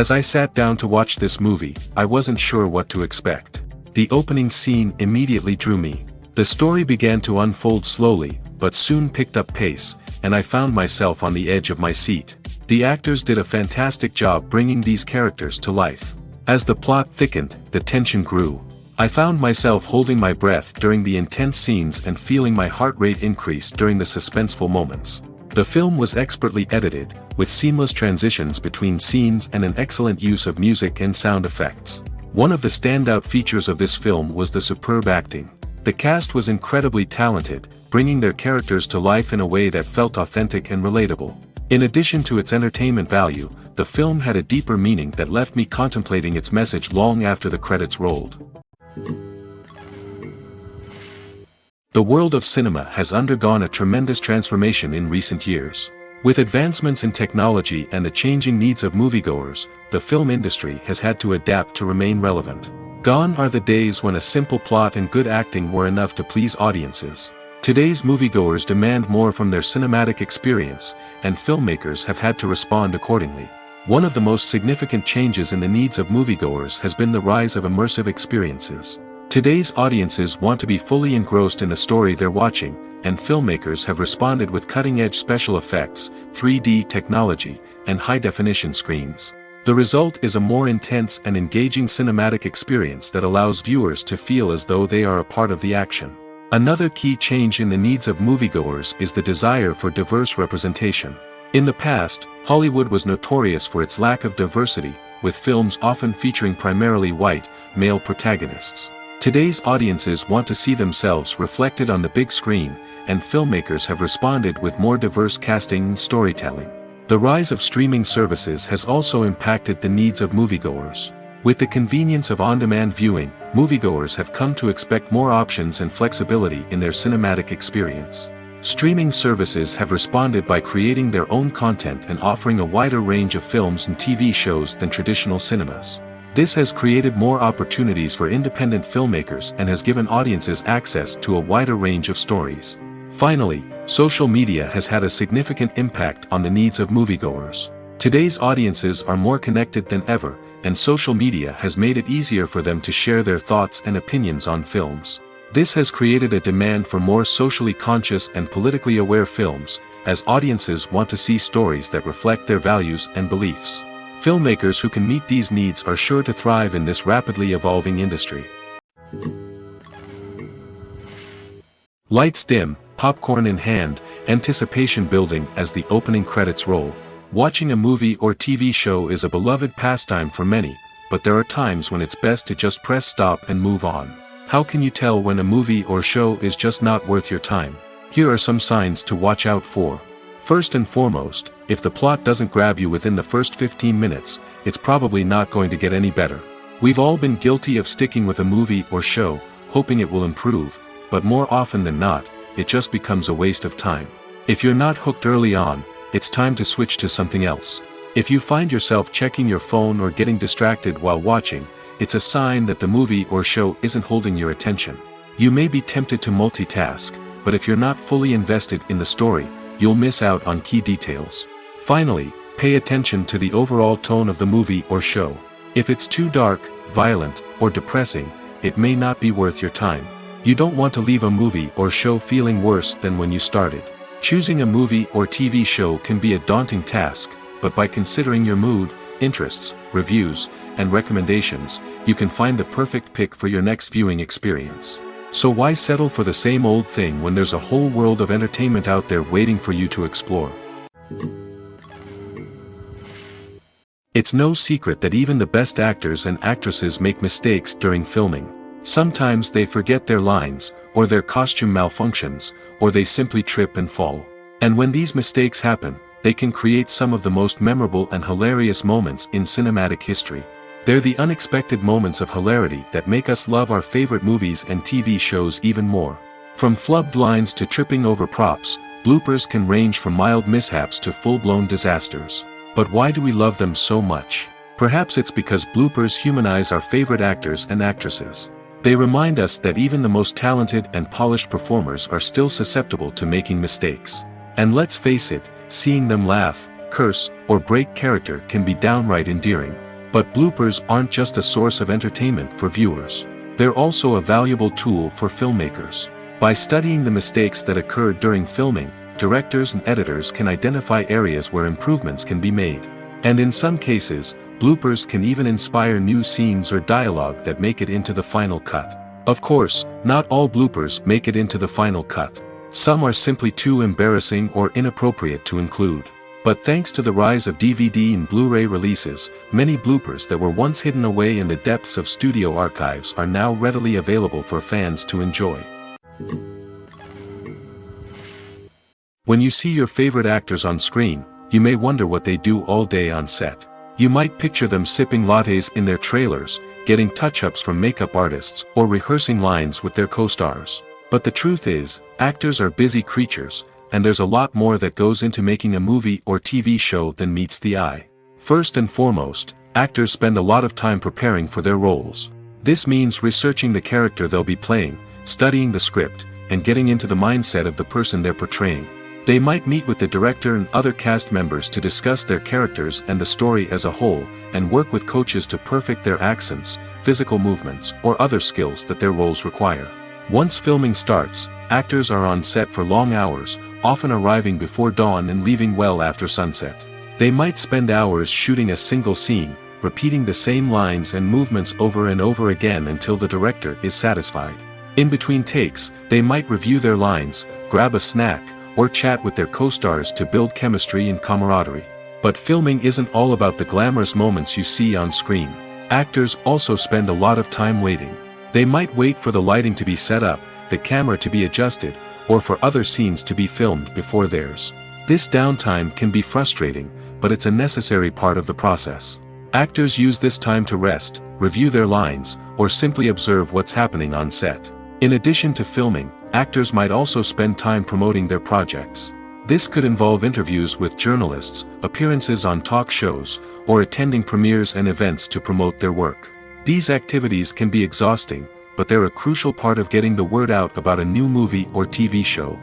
As I sat down to watch this movie, I wasn't sure what to expect. The opening scene immediately drew me. The story began to unfold slowly, but soon picked up pace, and I found myself on the edge of my seat. The actors did a fantastic job bringing these characters to life. As the plot thickened, the tension grew. I found myself holding my breath during the intense scenes and feeling my heart rate increase during the suspenseful moments. The film was expertly edited, with seamless transitions between scenes and an excellent use of music and sound effects. One of the standout features of this film was the superb acting. The cast was incredibly talented, bringing their characters to life in a way that felt authentic and relatable. In addition to its entertainment value, the film had a deeper meaning that left me contemplating its message long after the credits rolled. The world of cinema has undergone a tremendous transformation in recent years. With advancements in technology and the changing needs of moviegoers, the film industry has had to adapt to remain relevant. Gone are the days when a simple plot and good acting were enough to please audiences. Today's moviegoers demand more from their cinematic experience, and filmmakers have had to respond accordingly. One of the most significant changes in the needs of moviegoers has been the rise of immersive experiences. Today's audiences want to be fully engrossed in the story they're watching, and filmmakers have responded with cutting-edge special effects, 3D technology, and high-definition screens. The result is a more intense and engaging cinematic experience that allows viewers to feel as though they are a part of the action. Another key change in the needs of moviegoers is the desire for diverse representation. In the past, Hollywood was notorious for its lack of diversity, with films often featuring primarily white, male protagonists. Today's audiences want to see themselves reflected on the big screen, and filmmakers have responded with more diverse casting and storytelling. The rise of streaming services has also impacted the needs of moviegoers. With the convenience of on-demand viewing, moviegoers have come to expect more options and flexibility in their cinematic experience. Streaming services have responded by creating their own content and offering a wider range of films and TV shows than traditional cinemas. This has created more opportunities for independent filmmakers and has given audiences access to a wider range of stories. Finally, social media has had a significant impact on the needs of moviegoers. Today's audiences are more connected than ever, and social media has made it easier for them to share their thoughts and opinions on films. This has created a demand for more socially conscious and politically aware films, as audiences want to see stories that reflect their values and beliefs. Filmmakers who can meet these needs are sure to thrive in this rapidly evolving industry. Lights dim, popcorn in hand, anticipation building as the opening credits roll. Watching a movie or TV show is a beloved pastime for many, but there are times when it's best to just press stop and move on. How can you tell when a movie or show is just not worth your time? Here are some signs to watch out for. First and foremost, if the plot doesn't grab you within the first 15 minutes, it's probably not going to get any better. We've all been guilty of sticking with a movie or show, hoping it will improve, but more often than not, it just becomes a waste of time. If you're not hooked early on, it's time to switch to something else. If you find yourself checking your phone or getting distracted while watching, it's a sign that the movie or show isn't holding your attention. You may be tempted to multitask, but if you're not fully invested in the story, you'll miss out on key details. Finally, pay attention to the overall tone of the movie or show. If it's too dark, violent, or depressing, it may not be worth your time. You don't want to leave a movie or show feeling worse than when you started. Choosing a movie or TV show can be a daunting task, but by considering your mood, interests, reviews, and recommendations, you can find the perfect pick for your next viewing experience. So why settle for the same old thing when there's a whole world of entertainment out there waiting for you to explore? It's no secret that even the best actors and actresses make mistakes during filming. Sometimes they forget their lines, or their costume malfunctions, or they simply trip and fall. And when these mistakes happen, they can create some of the most memorable and hilarious moments in cinematic history. They're the unexpected moments of hilarity that make us love our favorite movies and TV shows even more. From flubbed lines to tripping over props, bloopers can range from mild mishaps to full-blown disasters. But why do we love them so much? Perhaps it's because bloopers humanize our favorite actors and actresses. They remind us that even the most talented and polished performers are still susceptible to making mistakes. And let's face it, seeing them laugh, curse, or break character can be downright endearing. But bloopers aren't just a source of entertainment for viewers. They're also a valuable tool for filmmakers. By studying the mistakes that occurred during filming, directors and editors can identify areas where improvements can be made. And in some cases, bloopers can even inspire new scenes or dialogue that make it into the final cut. Of course, not all bloopers make it into the final cut. Some are simply too embarrassing or inappropriate to include. But thanks to the rise of DVD and Blu-ray releases, many bloopers that were once hidden away in the depths of studio archives are now readily available for fans to enjoy. When you see your favorite actors on screen, you may wonder what they do all day on set. You might picture them sipping lattes in their trailers, getting touch-ups from makeup artists, or rehearsing lines with their co-stars. But the truth is, actors are busy creatures, and there's a lot more that goes into making a movie or TV show than meets the eye. First and foremost, actors spend a lot of time preparing for their roles. This means researching the character they'll be playing, studying the script, and getting into the mindset of the person they're portraying. They might meet with the director and other cast members to discuss their characters and the story as a whole, and work with coaches to perfect their accents, physical movements, or other skills that their roles require. Once filming starts, actors are on set for long hours, often arriving before dawn and leaving well after sunset. They might spend hours shooting a single scene, repeating the same lines and movements over and over again until the director is satisfied. In between takes, they might review their lines, grab a snack, or chat with their co-stars to build chemistry and camaraderie. But filming isn't all about the glamorous moments you see on screen. Actors also spend a lot of time waiting. They might wait for the lighting to be set up, the camera to be adjusted, or for other scenes to be filmed before theirs. This downtime can be frustrating, but it's a necessary part of the process. Actors use this time to rest, review their lines, or simply observe what's happening on set. In addition to filming, actors might also spend time promoting their projects. This could involve interviews with journalists, appearances on talk shows, or attending premieres and events to promote their work. These activities can be exhausting, but they're a crucial part of getting the word out about a new movie or TV show.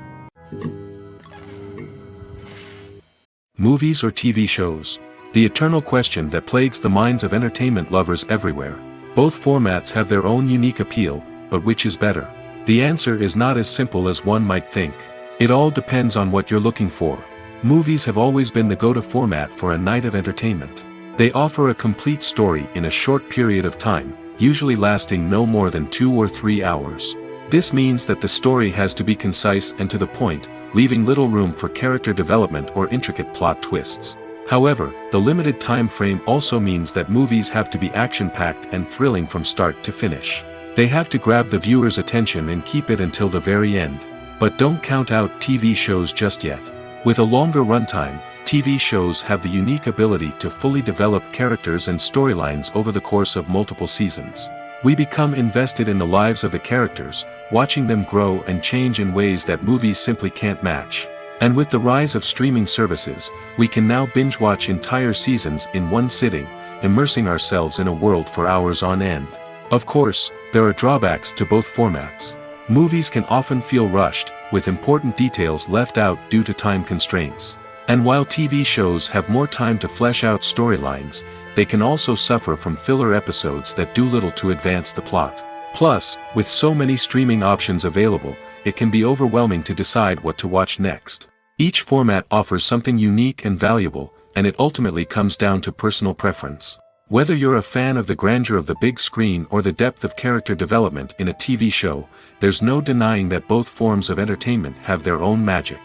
Movies or TV shows? The eternal question that plagues the minds of entertainment lovers everywhere. Both formats have their own unique appeal, but which is better? The answer is not as simple as one might think. It all depends on what you're looking for. Movies have always been the go-to format for a night of entertainment. They offer a complete story in a short period of time, usually lasting no more than 2 or 3 hours. This means that the story has to be concise and to the point, leaving little room for character development or intricate plot twists. However, the limited time frame also means that movies have to be action-packed and thrilling from start to finish. They have to grab the viewer's attention and keep it until the very end. But don't count out TV shows just yet. With a longer runtime, TV shows have the unique ability to fully develop characters and storylines over the course of multiple seasons. We become invested in the lives of the characters, watching them grow and change in ways that movies simply can't match. And with the rise of streaming services, we can now binge-watch entire seasons in one sitting, immersing ourselves in a world for hours on end. Of course, there are drawbacks to both formats. Movies can often feel rushed, with important details left out due to time constraints. And while TV shows have more time to flesh out storylines, they can also suffer from filler episodes that do little to advance the plot. Plus, with so many streaming options available, it can be overwhelming to decide what to watch next. Each format offers something unique and valuable, and it ultimately comes down to personal preference. Whether you're a fan of the grandeur of the big screen or the depth of character development in a TV show, there's no denying that both forms of entertainment have their own magic.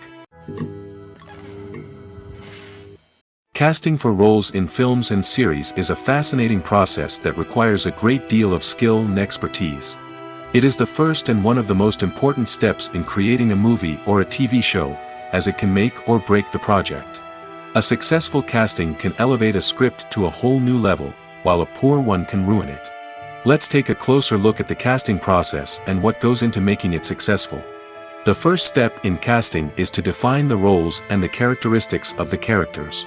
Casting for roles in films and series is a fascinating process that requires a great deal of skill and expertise. It is the first and one of the most important steps in creating a movie or a TV show, as it can make or break the project. A successful casting can elevate a script to a whole new level, while a poor one can ruin it. Let's take a closer look at the casting process and what goes into making it successful. The first step in casting is to define the roles and the characteristics of the characters.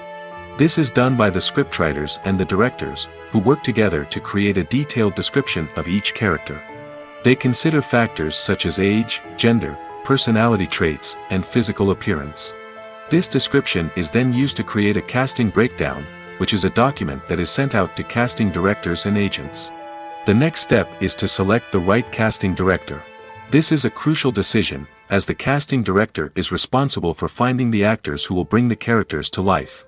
This is done by the scriptwriters and the directors, who work together to create a detailed description of each character. They consider factors such as age, gender, personality traits, and physical appearance. This description is then used to create a casting breakdown, which is a document that is sent out to casting directors and agents. The next step is to select the right casting director. This is a crucial decision, as the casting director is responsible for finding the actors who will bring the characters to life.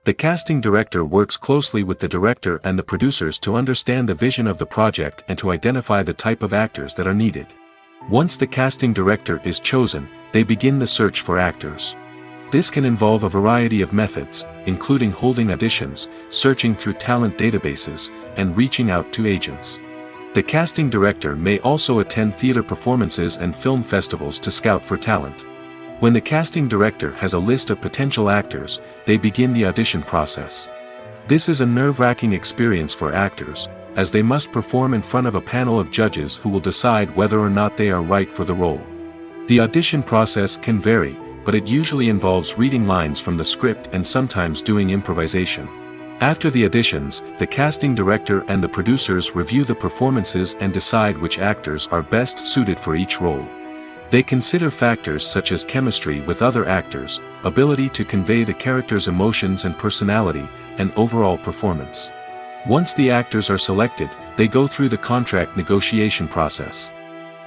The casting director works closely with the director and the producers to understand the vision of the project and to identify the type of actors that are needed. Once the casting director is chosen, they begin the search for actors. This can involve a variety of methods, including holding auditions, searching through talent databases, and reaching out to agents. The casting director may also attend theater performances and film festivals to scout for talent. When the casting director has a list of potential actors, they begin the audition process. This is a nerve-wracking experience for actors, as they must perform in front of a panel of judges who will decide whether or not they are right for the role. The audition process can vary, but it usually involves reading lines from the script and sometimes doing improvisation. After the auditions, the casting director and the producers review the performances and decide which actors are best suited for each role. They consider factors such as chemistry with other actors, ability to convey the character's emotions and personality, and overall performance. Once the actors are selected, they go through the contract negotiation process.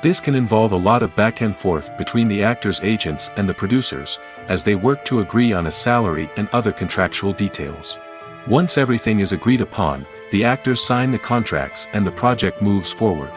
This can involve a lot of back and forth between the actors' agents and the producers, as they work to agree on a salary and other contractual details. Once everything is agreed upon, the actors sign the contracts and the project moves forward.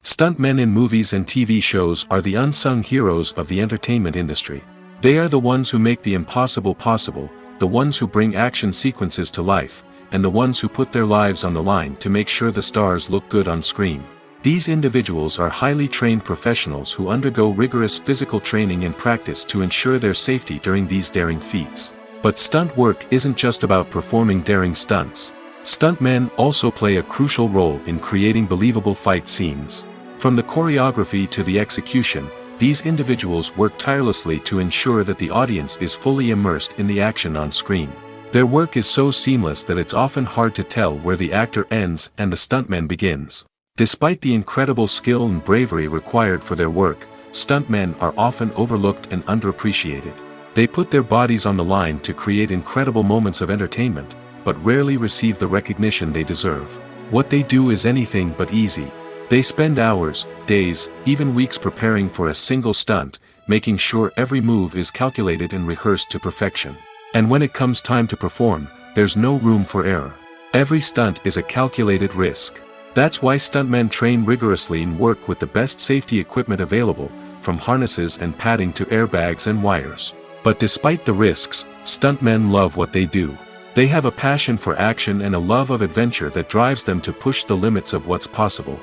Stuntmen in movies and TV shows are the unsung heroes of the entertainment industry. They are the ones who make the impossible possible, the ones who bring action sequences to life, and the ones who put their lives on the line to make sure the stars look good on screen. These individuals are highly trained professionals who undergo rigorous physical training and practice to ensure their safety during these daring feats. But stunt work isn't just about performing daring stunts. Stuntmen also play a crucial role in creating believable fight scenes. From the choreography to the execution, these individuals work tirelessly to ensure that the audience is fully immersed in the action on screen. Their work is so seamless that it's often hard to tell where the actor ends and the stuntman begins. Despite the incredible skill and bravery required for their work, stuntmen are often overlooked and underappreciated. They put their bodies on the line to create incredible moments of entertainment, but rarely receive the recognition they deserve. What they do is anything but easy. They spend hours, days, even weeks preparing for a single stunt, making sure every move is calculated and rehearsed to perfection. And when it comes time to perform, there's no room for error. Every stunt is a calculated risk. That's why stuntmen train rigorously and work with the best safety equipment available, from harnesses and padding to airbags and wires. But despite the risks, stuntmen love what they do. They have a passion for action and a love of adventure that drives them to push the limits of what's possible.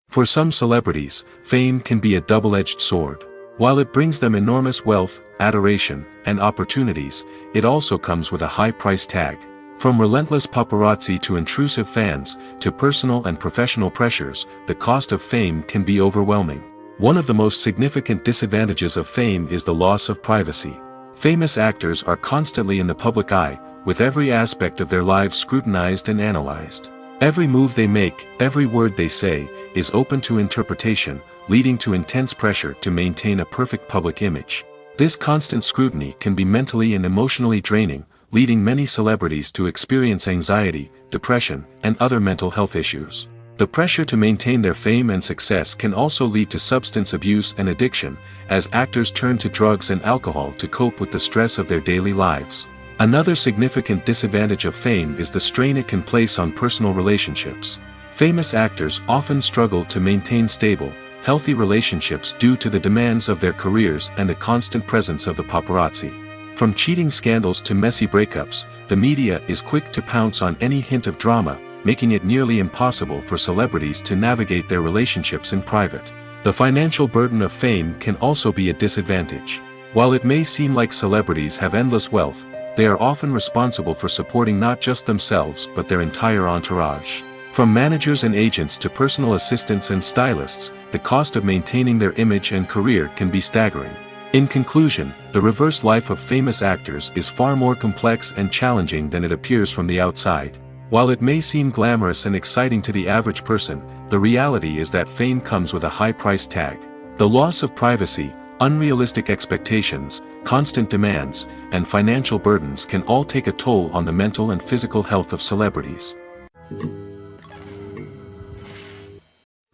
For some celebrities, fame can be a double-edged sword. While it brings them enormous wealth, adoration, and opportunities, it also comes with a high price tag. From relentless paparazzi to intrusive fans, to personal and professional pressures, the cost of fame can be overwhelming. One of the most significant disadvantages of fame is the loss of privacy. Famous actors are constantly in the public eye, with every aspect of their lives scrutinized and analyzed. Every move they make, every word they say, is open to interpretation, leading to intense pressure to maintain a perfect public image. This constant scrutiny can be mentally and emotionally draining, leading many celebrities to experience anxiety, depression, and other mental health issues. The pressure to maintain their fame and success can also lead to substance abuse and addiction, as actors turn to drugs and alcohol to cope with the stress of their daily lives. Another significant disadvantage of fame is the strain it can place on personal relationships. Famous actors often struggle to maintain stable, healthy relationships due to the demands of their careers and the constant presence of the paparazzi. From cheating scandals to messy breakups, the media is quick to pounce on any hint of drama, making it nearly impossible for celebrities to navigate their relationships in private. The financial burden of fame can also be a disadvantage. While it may seem like celebrities have endless wealth, they are often responsible for supporting not just themselves but their entire entourage. From managers and agents to personal assistants and stylists, the cost of maintaining their image and career can be staggering. In conclusion, the reverse life of famous actors is far more complex and challenging than it appears from the outside. While it may seem glamorous and exciting to the average person, the reality is that fame comes with a high price tag. The loss of privacy, unrealistic expectations, constant demands, and financial burdens can all take a toll on the mental and physical health of celebrities.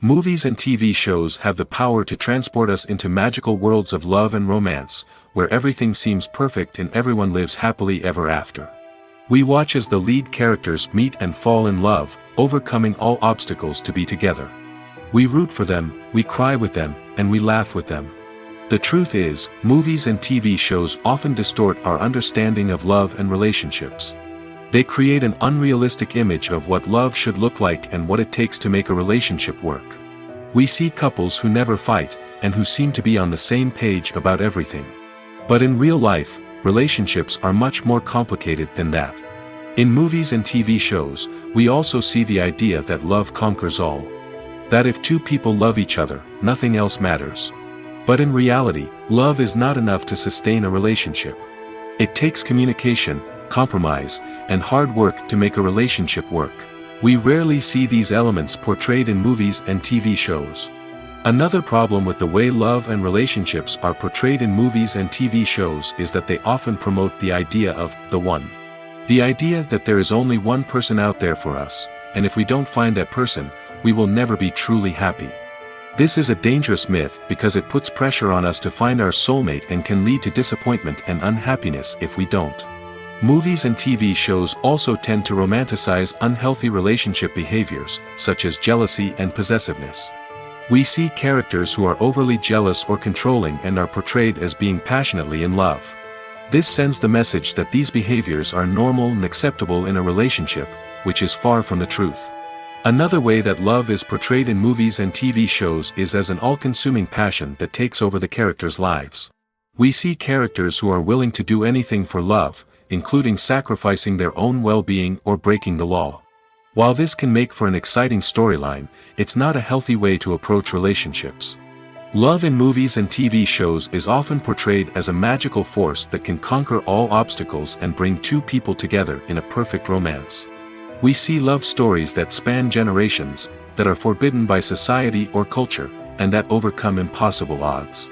Movies and TV shows have the power to transport us into magical worlds of love and romance, where everything seems perfect and everyone lives happily ever after. We watch as the lead characters meet and fall in love, overcoming all obstacles to be together. We root for them, we cry with them, and we laugh with them. The truth is, movies and TV shows often distort our understanding of love and relationships. They create an unrealistic image of what love should look like and what it takes to make a relationship work. We see couples who never fight, and who seem to be on the same page about everything. But in real life, relationships are much more complicated than that. In movies and TV shows, we also see the idea that love conquers all. That if two people love each other, nothing else matters. But in reality, love is not enough to sustain a relationship. It takes communication, compromise, and hard work to make a relationship work. We rarely see these elements portrayed in movies and TV shows. Another problem with the way love and relationships are portrayed in movies and TV shows is that they often promote the idea of the one. The idea that there is only one person out there for us, and if we don't find that person, we will never be truly happy. This is a dangerous myth because it puts pressure on us to find our soulmate and can lead to disappointment and unhappiness if we don't. Movies and TV shows also tend to romanticize unhealthy relationship behaviors, such as jealousy and possessiveness. We see characters who are overly jealous or controlling and are portrayed as being passionately in love. This sends the message that these behaviors are normal and acceptable in a relationship, which is far from the truth. Another way that love is portrayed in movies and TV shows is as an all-consuming passion that takes over the characters' lives. We see characters who are willing to do anything for love, including sacrificing their own well-being or breaking the law. While this can make for an exciting storyline, it's not a healthy way to approach relationships. Love in movies and TV shows is often portrayed as a magical force that can conquer all obstacles and bring two people together in a perfect romance. We see love stories that span generations, that are forbidden by society or culture, and that overcome impossible odds.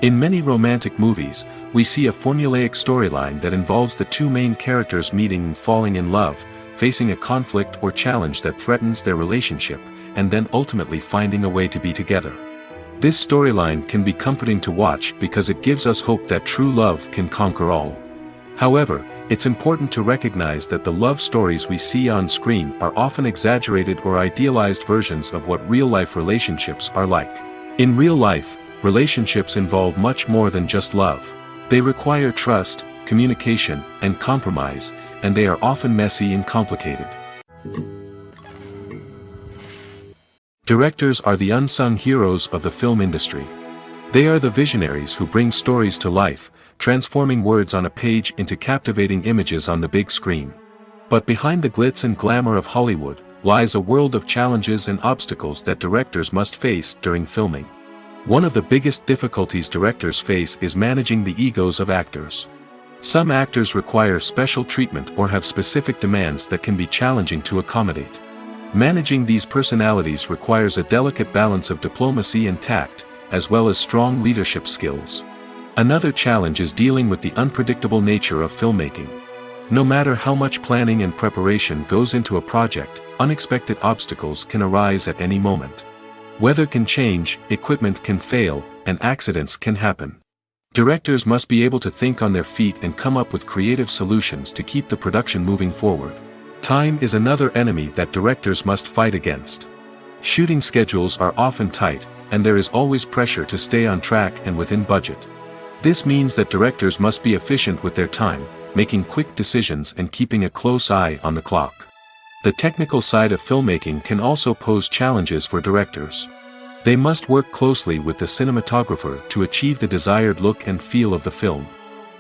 In many romantic movies, we see a formulaic storyline that involves the two main characters meeting and falling in love, facing a conflict or challenge that threatens their relationship, and then ultimately finding a way to be together. This storyline can be comforting to watch because it gives us hope that true love can conquer all. However, it's important to recognize that the love stories we see on screen are often exaggerated or idealized versions of what real-life relationships are like. In real life, relationships involve much more than just love. They require trust, communication, and compromise, and they are often messy and complicated. Directors are the unsung heroes of the film industry. They are the visionaries who bring stories to life, transforming words on a page into captivating images on the big screen. But behind the glitz and glamour of Hollywood, lies a world of challenges and obstacles that directors must face during filming. One of the biggest difficulties directors face is managing the egos of actors. Some actors require special treatment or have specific demands that can be challenging to accommodate. Managing these personalities requires a delicate balance of diplomacy and tact, as well as strong leadership skills. Another challenge is dealing with the unpredictable nature of filmmaking. No matter how much planning and preparation goes into a project, unexpected obstacles can arise at any moment. Weather can change, equipment can fail, and accidents can happen. Directors must be able to think on their feet and come up with creative solutions to keep the production moving forward. Time is another enemy that directors must fight against. Shooting schedules are often tight, and there is always pressure to stay on track and within budget. This means that directors must be efficient with their time, making quick decisions and keeping a close eye on the clock. The technical side of filmmaking can also pose challenges for directors. They must work closely with the cinematographer to achieve the desired look and feel of the film.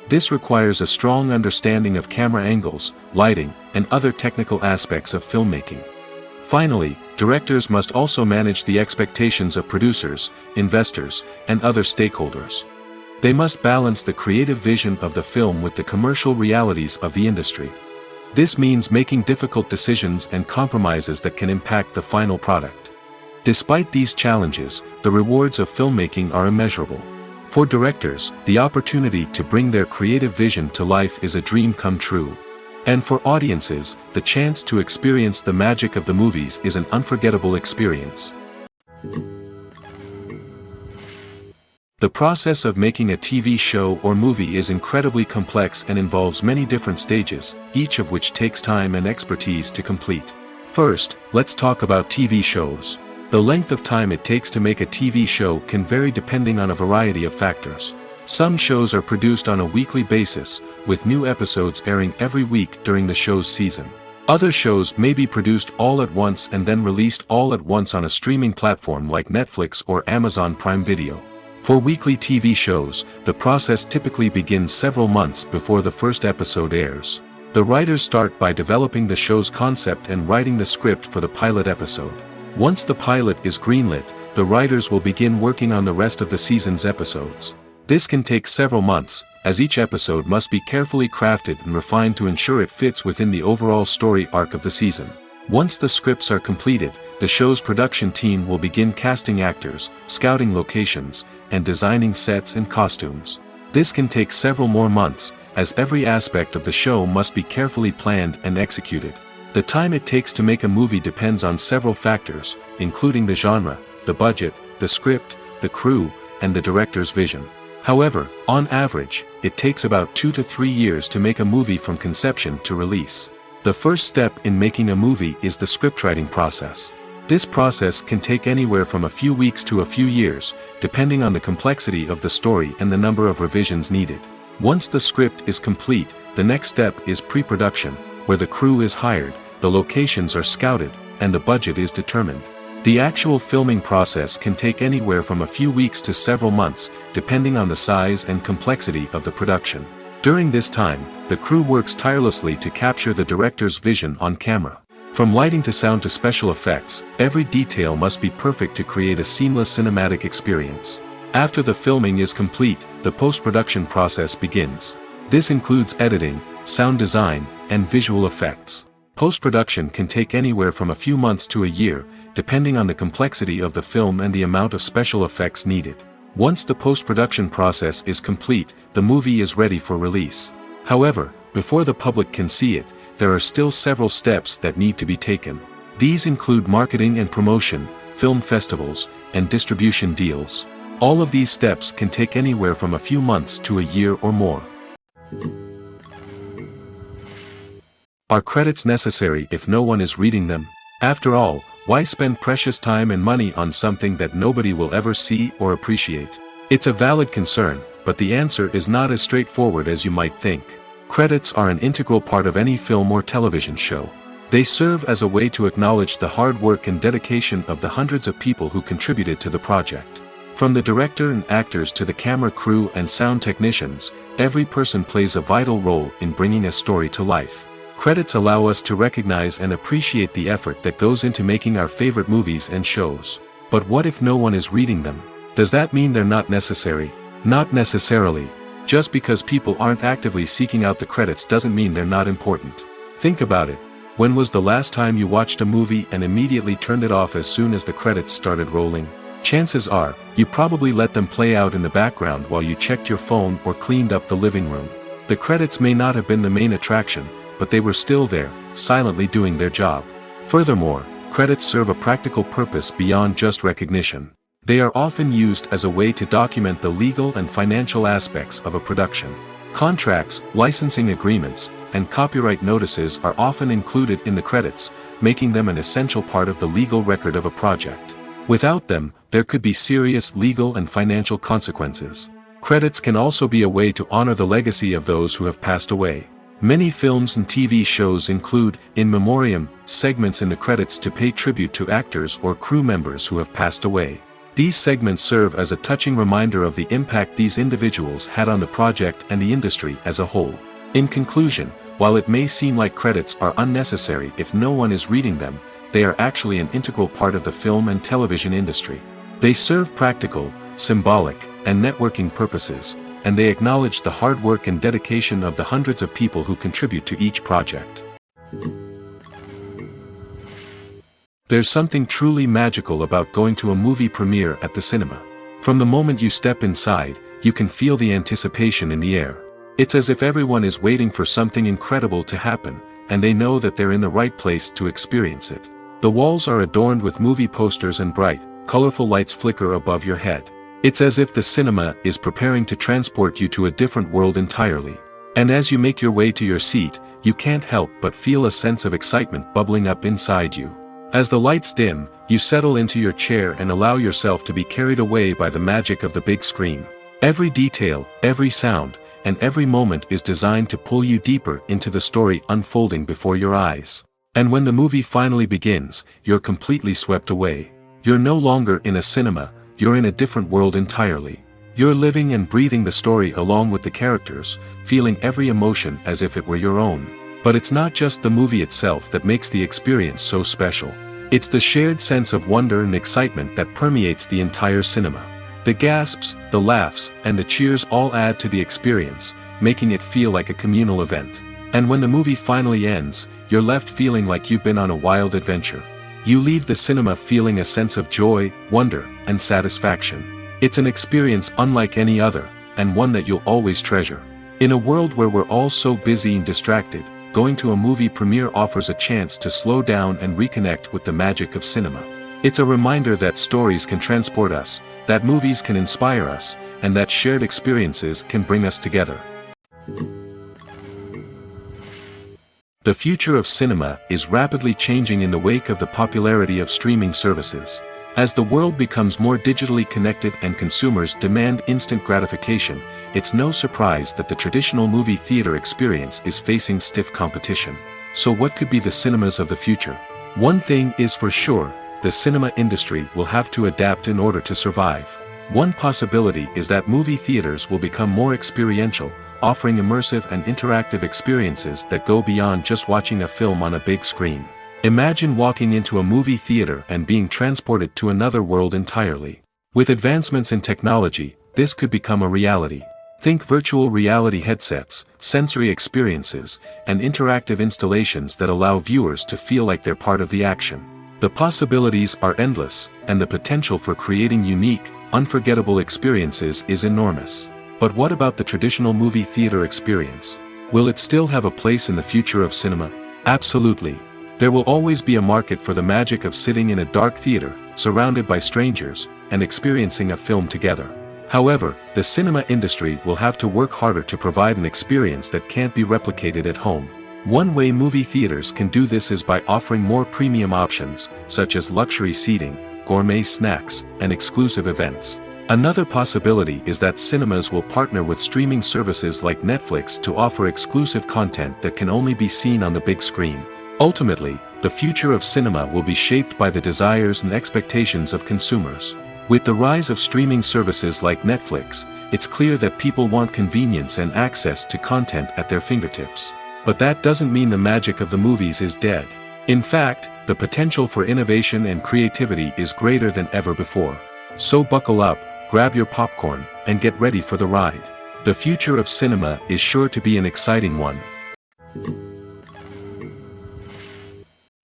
This requires a strong understanding of camera angles, lighting, and other technical aspects of filmmaking. Finally, directors must also manage the expectations of producers, investors, and other stakeholders. They must balance the creative vision of the film with the commercial realities of the industry. This means making difficult decisions and compromises that can impact the final product. Despite these challenges, the rewards of filmmaking are immeasurable. For directors, the opportunity to bring their creative vision to life is a dream come true. And for audiences, the chance to experience the magic of the movies is an unforgettable experience. The process of making a TV show or movie is incredibly complex and involves many different stages, each of which takes time and expertise to complete. First, let's talk about TV shows. The length of time it takes to make a TV show can vary depending on a variety of factors. Some shows are produced on a weekly basis, with new episodes airing every week during the show's season. Other shows may be produced all at once and then released all at once on a streaming platform like Netflix or Amazon Prime Video. For weekly TV shows, the process typically begins several months before the first episode airs. The writers start by developing the show's concept and writing the script for the pilot episode. Once the pilot is greenlit, the writers will begin working on the rest of the season's episodes. This can take several months, as each episode must be carefully crafted and refined to ensure it fits within the overall story arc of the season. Once the scripts are completed, the show's production team will begin casting actors, scouting locations, and designing sets and costumes. This can take several more months, as every aspect of the show must be carefully planned and executed. The time it takes to make a movie depends on several factors, including the genre, the budget, the script, the crew, and the director's vision. However, on average, it takes about 2 to 3 years to make a movie from conception to release. The first step in making a movie is the scriptwriting process. This process can take anywhere from a few weeks to a few years, depending on the complexity of the story and the number of revisions needed. Once the script is complete, the next step is pre-production, where the crew is hired, the locations are scouted, and the budget is determined. The actual filming process can take anywhere from a few weeks to several months, depending on the size and complexity of the production. During this time, the crew works tirelessly to capture the director's vision on camera. From lighting to sound to special effects, every detail must be perfect to create a seamless cinematic experience. After the filming is complete, the post-production process begins. This includes editing, sound design, and visual effects. Post-production can take anywhere from a few months to a year, depending on the complexity of the film and the amount of special effects needed. Once the post-production process is complete, the movie is ready for release. However, before the public can see it, there are still several steps that need to be taken. These include marketing and promotion, film festivals, and distribution deals. All of these steps can take anywhere from a few months to a year or more. Are credits necessary if no one is reading them? After all, why spend precious time and money on something that nobody will ever see or appreciate? It's a valid concern, but the answer is not as straightforward as you might think. Credits are an integral part of any film or television show. They serve as a way to acknowledge the hard work and dedication of the hundreds of people who contributed to the project. From the director and actors to the camera crew and sound technicians, every person plays a vital role in bringing a story to life. Credits allow us to recognize and appreciate the effort that goes into making our favorite movies and shows. But what if no one is reading them? Does that mean they're not necessary? Not necessarily. Just because people aren't actively seeking out the credits doesn't mean they're not important. Think about it. When was the last time you watched a movie and immediately turned it off as soon as the credits started rolling? Chances are, you probably let them play out in the background while you checked your phone or cleaned up the living room. The credits may not have been the main attraction, but they were still there, silently doing their job. Furthermore, credits serve a practical purpose beyond just recognition. They are often used as a way to document the legal and financial aspects of a production. Contracts, licensing agreements, and copyright notices are often included in the credits, making them an essential part of the legal record of a project. Without them, there could be serious legal and financial consequences. Credits can also be a way to honor the legacy of those who have passed away. Many films and TV shows include, in memoriam, segments in the credits to pay tribute to actors or crew members who have passed away. These segments serve as a touching reminder of the impact these individuals had on the project and the industry as a whole. In conclusion, while it may seem like credits are unnecessary if no one is reading them, they are actually an integral part of the film and television industry. They serve practical, symbolic, and networking purposes, and they acknowledge the hard work and dedication of the hundreds of people who contribute to each project. There's something truly magical about going to a movie premiere at the cinema. From the moment you step inside, you can feel the anticipation in the air. It's as if everyone is waiting for something incredible to happen, and they know that they're in the right place to experience it. The walls are adorned with movie posters and bright, colorful lights flicker above your head. It's as if the cinema is preparing to transport you to a different world entirely. And as you make your way to your seat, you can't help but feel a sense of excitement bubbling up inside you. As the lights dim, you settle into your chair and allow yourself to be carried away by the magic of the big screen. Every detail, every sound, and every moment is designed to pull you deeper into the story unfolding before your eyes. And when the movie finally begins, you're completely swept away. You're no longer in a cinema, you're in a different world entirely. You're living and breathing the story along with the characters, feeling every emotion as if it were your own. But it's not just the movie itself that makes the experience so special. It's the shared sense of wonder and excitement that permeates the entire cinema. The gasps, the laughs, and the cheers all add to the experience, making it feel like a communal event. And when the movie finally ends, you're left feeling like you've been on a wild adventure. You leave the cinema feeling a sense of joy, wonder, and satisfaction. It's an experience unlike any other, and one that you'll always treasure. In a world where we're all so busy and distracted, going to a movie premiere offers a chance to slow down and reconnect with the magic of cinema. It's a reminder that stories can transport us, that movies can inspire us, and that shared experiences can bring us together. The future of cinema is rapidly changing in the wake of the popularity of streaming services. As the world becomes more digitally connected and consumers demand instant gratification, it's no surprise that the traditional movie theater experience is facing stiff competition. So what could be the cinemas of the future? One thing is for sure, the cinema industry will have to adapt in order to survive. One possibility is that movie theaters will become more experiential, offering immersive and interactive experiences that go beyond just watching a film on a big screen. Imagine walking into a movie theater and being transported to another world entirely. With advancements in technology, this could become a reality. Think virtual reality headsets, sensory experiences, and interactive installations that allow viewers to feel like they're part of the action. The possibilities are endless, and the potential for creating unique, unforgettable experiences is enormous. But what about the traditional movie theater experience? Will it still have a place in the future of cinema? Absolutely. There will always be a market for the magic of sitting in a dark theater, surrounded by strangers, and experiencing a film together. However, the cinema industry will have to work harder to provide an experience that can't be replicated at home. One way movie theaters can do this is by offering more premium options, such as luxury seating, gourmet snacks, and exclusive events. Another possibility is that cinemas will partner with streaming services like Netflix to offer exclusive content that can only be seen on the big screen. Ultimately, the future of cinema will be shaped by the desires and expectations of consumers. With the rise of streaming services like Netflix, it's clear that people want convenience and access to content at their fingertips. But that doesn't mean the magic of the movies is dead. In fact, the potential for innovation and creativity is greater than ever before. So buckle up, grab your popcorn, and get ready for the ride. The future of cinema is sure to be an exciting one.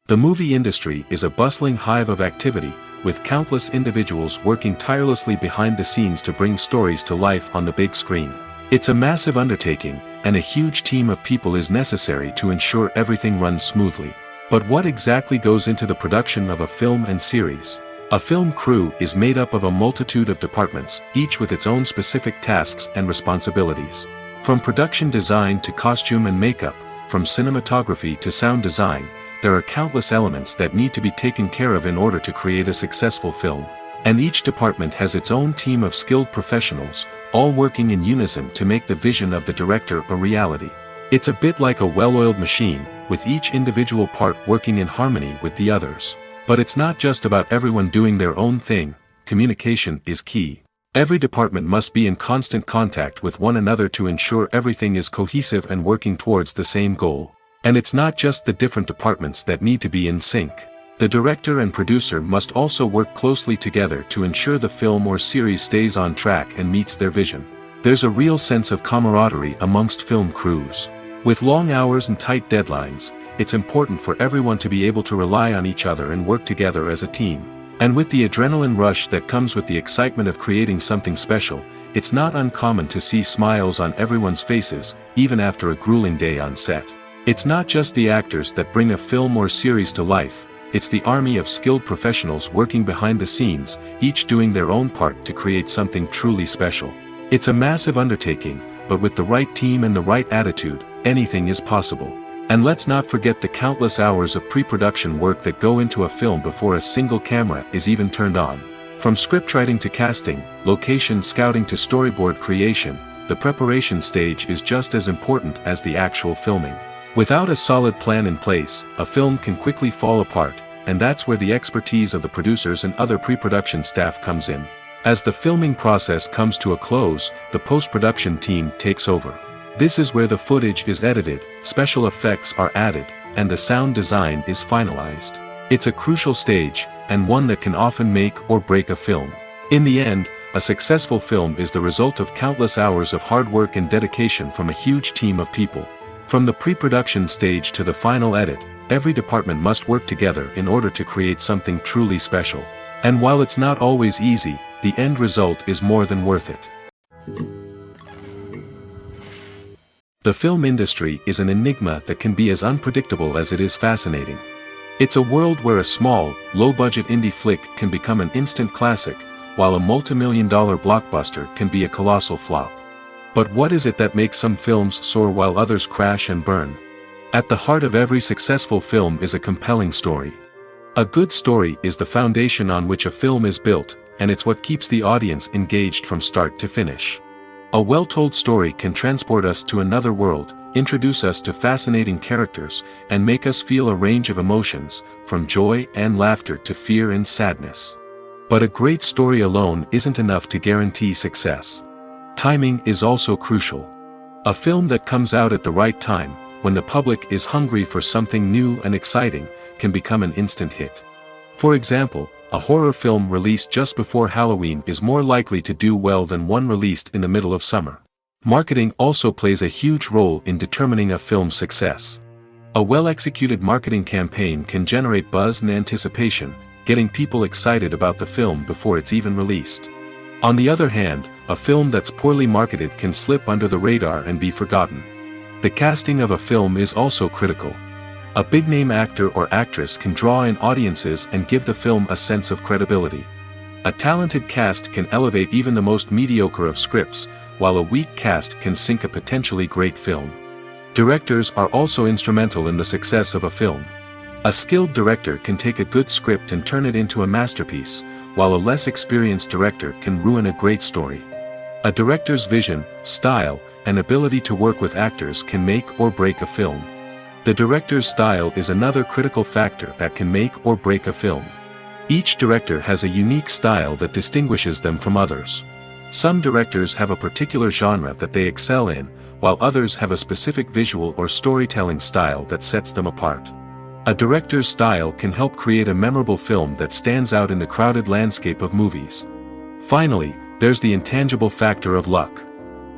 The movie industry is a bustling hive of activity, with countless individuals working tirelessly behind the scenes to bring stories to life on the big screen. It's a massive undertaking, and a huge team of people is necessary to ensure everything runs smoothly. But what exactly goes into the production of a film and series? A film crew is made up of a multitude of departments, each with its own specific tasks and responsibilities. From production design to costume and makeup, from cinematography to sound design, there are countless elements that need to be taken care of in order to create a successful film. And each department has its own team of skilled professionals, all working in unison to make the vision of the director a reality. It's a bit like a well-oiled machine, with each individual part working in harmony with the others. But it's not just about everyone doing their own thing, communication is key. Every department must be in constant contact with one another to ensure everything is cohesive and working towards the same goal. And it's not just the different departments that need to be in sync. The director and producer must also work closely together to ensure the film or series stays on track and meets their vision. There's a real sense of camaraderie amongst film crews. With long hours and tight deadlines, it's important for everyone to be able to rely on each other and work together as a team. And with the adrenaline rush that comes with the excitement of creating something special, it's not uncommon to see smiles on everyone's faces, even after a grueling day on set. It's not just the actors that bring a film or series to life, it's the army of skilled professionals working behind the scenes, each doing their own part to create something truly special. It's a massive undertaking, but with the right team and the right attitude, anything is possible. And let's not forget the countless hours of pre-production work that go into a film before a single camera is even turned on. From scriptwriting to casting, location scouting to storyboard creation, the preparation stage is just as important as the actual filming. Without a solid plan in place, a film can quickly fall apart, and that's where the expertise of the producers and other pre-production staff comes in. As the filming process comes to a close, the post-production team takes over. This is where the footage is edited, special effects are added, and the sound design is finalized. It's a crucial stage, and one that can often make or break a film. In the end, a successful film is the result of countless hours of hard work and dedication from a huge team of people. From the pre-production stage to the final edit, every department must work together in order to create something truly special. And while it's not always easy, the end result is more than worth it. The film industry is an enigma that can be as unpredictable as it is fascinating. It's a world where a small, low-budget indie flick can become an instant classic, while a multi-million-dollar blockbuster can be a colossal flop. But what is it that makes some films soar while others crash and burn? At the heart of every successful film is a compelling story. A good story is the foundation on which a film is built, and it's what keeps the audience engaged from start to finish. A well-told story can transport us to another world, introduce us to fascinating characters, and make us feel a range of emotions, from joy and laughter to fear and sadness. But a great story alone isn't enough to guarantee success. Timing is also crucial. A film that comes out at the right time, when the public is hungry for something new and exciting, can become an instant hit. For example, a horror film released just before Halloween is more likely to do well than one released in the middle of summer. Marketing also plays a huge role in determining a film's success. A well-executed marketing campaign can generate buzz and anticipation, getting people excited about the film before it's even released. On the other hand, a film that's poorly marketed can slip under the radar and be forgotten. The casting of a film is also critical. A big-name actor or actress can draw in audiences and give the film a sense of credibility. A talented cast can elevate even the most mediocre of scripts, while a weak cast can sink a potentially great film. Directors are also instrumental in the success of a film. A skilled director can take a good script and turn it into a masterpiece, while a less experienced director can ruin a great story. A director's vision, style, and ability to work with actors can make or break a film. The director's style is another critical factor that can make or break a film. Each director has a unique style that distinguishes them from others. Some directors have a particular genre that they excel in, while others have a specific visual or storytelling style that sets them apart. A director's style can help create a memorable film that stands out in the crowded landscape of movies. Finally, there's the intangible factor of luck.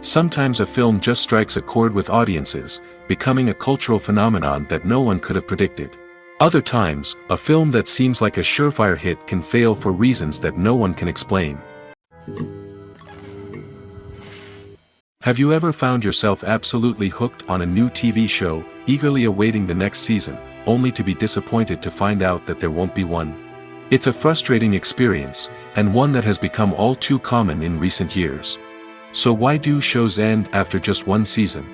Sometimes a film just strikes a chord with audiences, becoming a cultural phenomenon that no one could have predicted. Other times, a film that seems like a surefire hit can fail for reasons that no one can explain. Have you ever found yourself absolutely hooked on a new TV show, eagerly awaiting the next season, only to be disappointed to find out that there won't be one? It's a frustrating experience, and one that has become all too common in recent years. So why do shows end after just one season?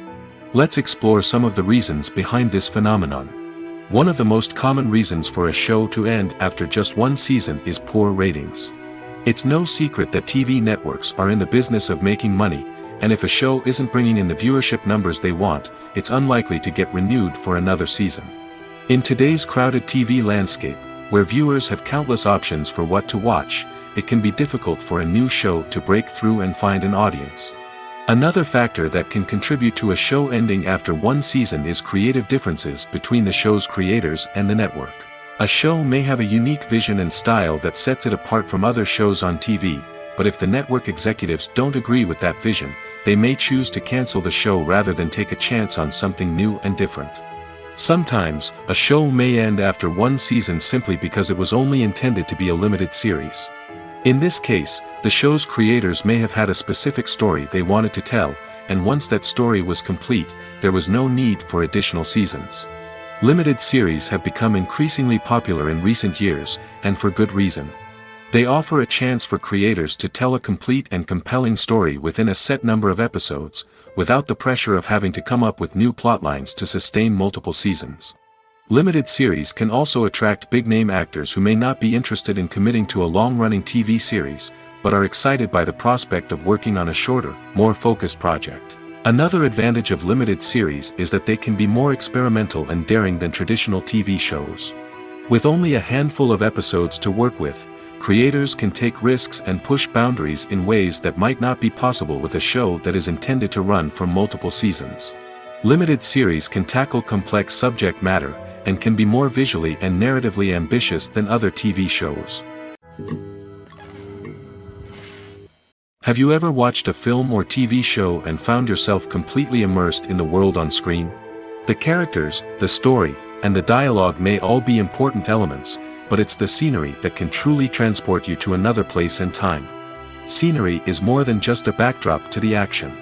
Let's explore some of the reasons behind this phenomenon. One of the most common reasons for a show to end after just one season is poor ratings. It's no secret that TV networks are in the business of making money, and if a show isn't bringing in the viewership numbers they want, it's unlikely to get renewed for another season. In today's crowded TV landscape, where viewers have countless options for what to watch, it can be difficult for a new show to break through and find an audience. Another factor that can contribute to a show ending after one season is creative differences between the show's creators and the network. A show may have a unique vision and style that sets it apart from other shows on TV, but if the network executives don't agree with that vision, they may choose to cancel the show rather than take a chance on something new and different. Sometimes, a show may end after one season simply because it was only intended to be a limited series. In this case, the show's creators may have had a specific story they wanted to tell, and once that story was complete, there was no need for additional seasons. Limited series have become increasingly popular in recent years, and for good reason. They offer a chance for creators to tell a complete and compelling story within a set number of episodes, without the pressure of having to come up with new plotlines to sustain multiple seasons. Limited series can also attract big-name actors who may not be interested in committing to a long-running TV series, but are excited by the prospect of working on a shorter, more focused project. Another advantage of limited series is that they can be more experimental and daring than traditional TV shows. With only a handful of episodes to work with, creators can take risks and push boundaries in ways that might not be possible with a show that is intended to run for multiple seasons. Limited series can tackle complex subject matter, and can be more visually and narratively ambitious than other TV shows. Have you ever watched a film or TV show and found yourself completely immersed in the world on screen? The characters, the story, and the dialogue may all be important elements, but it's the scenery that can truly transport you to another place and time. Scenery is more than just a backdrop to the action.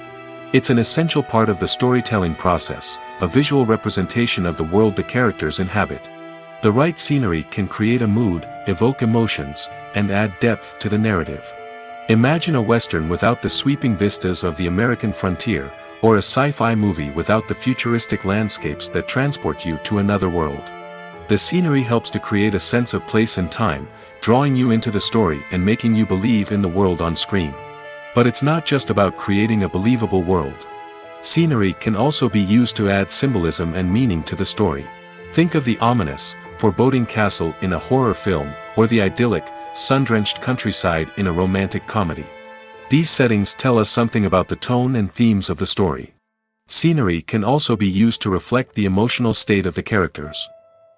It's an essential part of the storytelling process, a visual representation of the world the characters inhabit. The right scenery can create a mood, evoke emotions, and add depth to the narrative. Imagine a Western without the sweeping vistas of the American frontier, or a sci-fi movie without the futuristic landscapes that transport you to another world. The scenery helps to create a sense of place and time, drawing you into the story and making you believe in the world on screen. But it's not just about creating a believable world. Scenery can also be used to add symbolism and meaning to the story. Think of the ominous, foreboding castle in a horror film, or the idyllic, sun-drenched countryside in a romantic comedy. These settings tell us something about the tone and themes of the story. Scenery can also be used to reflect the emotional state of the characters.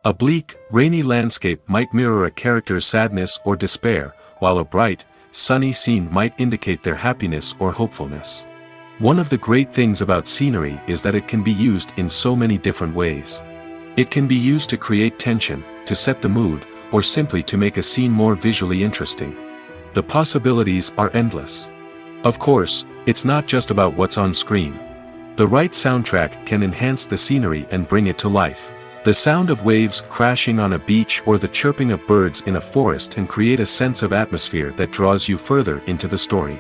A bleak, rainy landscape might mirror a character's sadness or despair, while a bright, sunny scene might indicate their happiness or hopefulness. One of the great things about scenery is that it can be used in so many different ways. It can be used to create tension, to set the mood, or simply to make a scene more visually interesting. The possibilities are endless. Of course, it's not just about what's on screen. The right soundtrack can enhance the scenery and bring it to life. The sound of waves crashing on a beach or the chirping of birds in a forest can create a sense of atmosphere that draws you further into the story.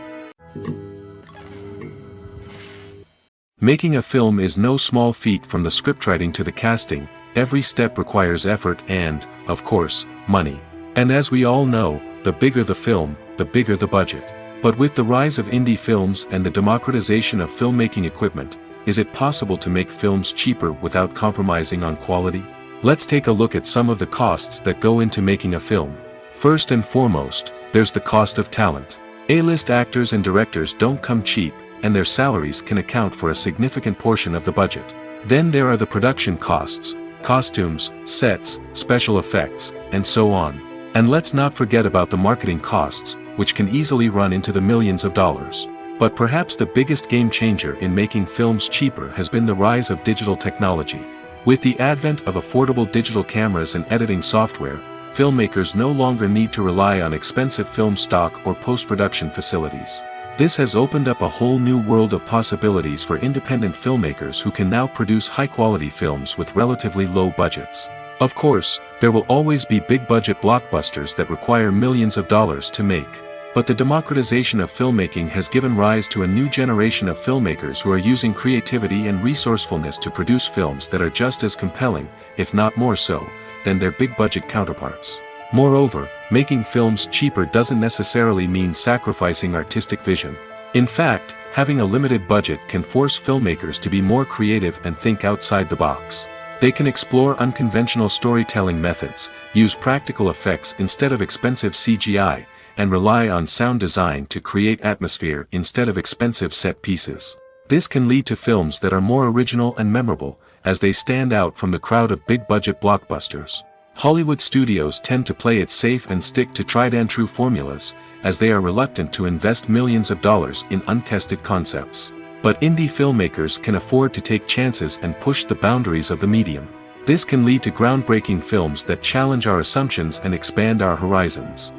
Making a film is no small feat. From the scriptwriting to the casting, every step requires effort and, of course, money. And as we all know, the bigger the film, the bigger the budget. But with the rise of indie films and the democratization of filmmaking equipment, is it possible to make films cheaper without compromising on quality? Let's take a look at some of the costs that go into making a film. First and foremost, there's the cost of talent. A-list actors and directors don't come cheap, and their salaries can account for a significant portion of the budget. Then there are the production costs, costumes, sets, special effects, and so on. And let's not forget about the marketing costs, which can easily run into the millions of dollars. But perhaps the biggest game changer in making films cheaper has been the rise of digital technology. With the advent of affordable digital cameras and editing software, filmmakers no longer need to rely on expensive film stock or post-production facilities. This has opened up a whole new world of possibilities for independent filmmakers who can now produce high-quality films with relatively low budgets. Of course, there will always be big-budget blockbusters that require millions of dollars to make. But the democratization of filmmaking has given rise to a new generation of filmmakers who are using creativity and resourcefulness to produce films that are just as compelling, if not more so, than their big-budget counterparts. Moreover, making films cheaper doesn't necessarily mean sacrificing artistic vision. In fact, having a limited budget can force filmmakers to be more creative and think outside the box. They can explore unconventional storytelling methods, use practical effects instead of expensive CGI, and rely on sound design to create atmosphere instead of expensive set pieces. This can lead to films that are more original and memorable, as they stand out from the crowd of big-budget blockbusters. Hollywood studios tend to play it safe and stick to tried-and-true formulas, as they are reluctant to invest millions of dollars in untested concepts. But indie filmmakers can afford to take chances and push the boundaries of the medium. This can lead to groundbreaking films that challenge our assumptions and expand our horizons.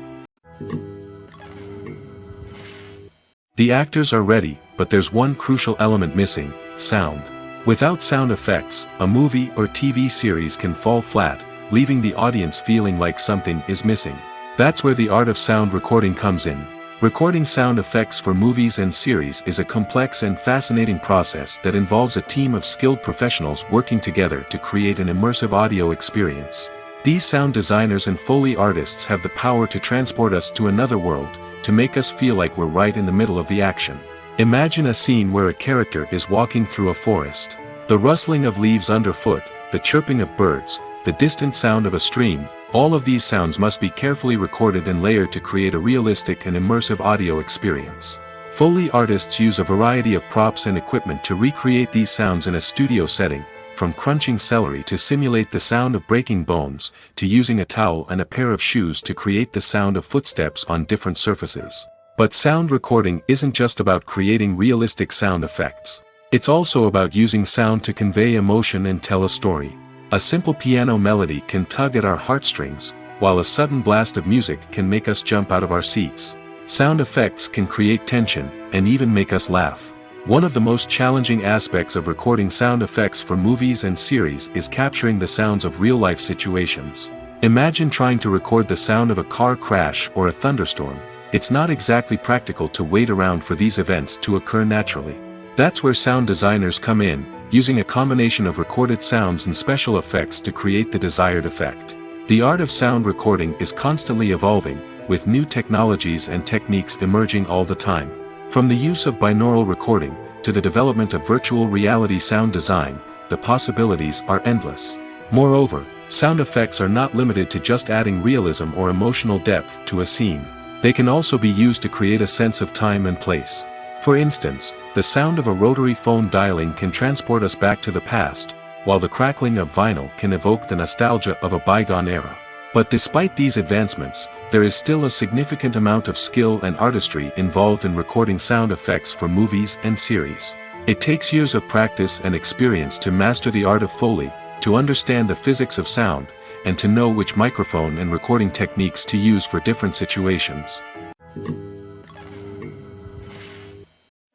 The actors are ready, but there's one crucial element missing: sound. Without sound effects, a movie or TV series can fall flat, leaving the audience feeling like something is missing. That's where the art of sound recording comes in. Recording sound effects for movies and series is a complex and fascinating process that involves a team of skilled professionals working together to create an immersive audio experience. These sound designers and Foley artists have the power to transport us to another world, to make us feel like we're right in the middle of the action. Imagine a scene where a character is walking through a forest. The rustling of leaves underfoot, the chirping of birds, the distant sound of a stream, all of these sounds must be carefully recorded and layered to create a realistic and immersive audio experience. Foley artists use a variety of props and equipment to recreate these sounds in a studio setting, from crunching celery to simulate the sound of breaking bones, to using a towel and a pair of shoes to create the sound of footsteps on different surfaces. But sound recording isn't just about creating realistic sound effects. It's also about using sound to convey emotion and tell a story. A simple piano melody can tug at our heartstrings, while a sudden blast of music can make us jump out of our seats. Sound effects can create tension, and even make us laugh. One of the most challenging aspects of recording sound effects for movies and series is capturing the sounds of real-life situations. Imagine trying to record the sound of a car crash or a thunderstorm. It's not exactly practical to wait around for these events to occur naturally. That's where sound designers come in, using a combination of recorded sounds and special effects to create the desired effect. The art of sound recording is constantly evolving, with new technologies and techniques emerging all the time. From the use of binaural recording, to the development of virtual reality sound design, the possibilities are endless. Moreover, sound effects are not limited to just adding realism or emotional depth to a scene. They can also be used to create a sense of time and place. For instance, the sound of a rotary phone dialing can transport us back to the past, while the crackling of vinyl can evoke the nostalgia of a bygone era. But despite these advancements, there is still a significant amount of skill and artistry involved in recording sound effects for movies and series. It takes years of practice and experience to master the art of Foley, to understand the physics of sound, and to know which microphone and recording techniques to use for different situations.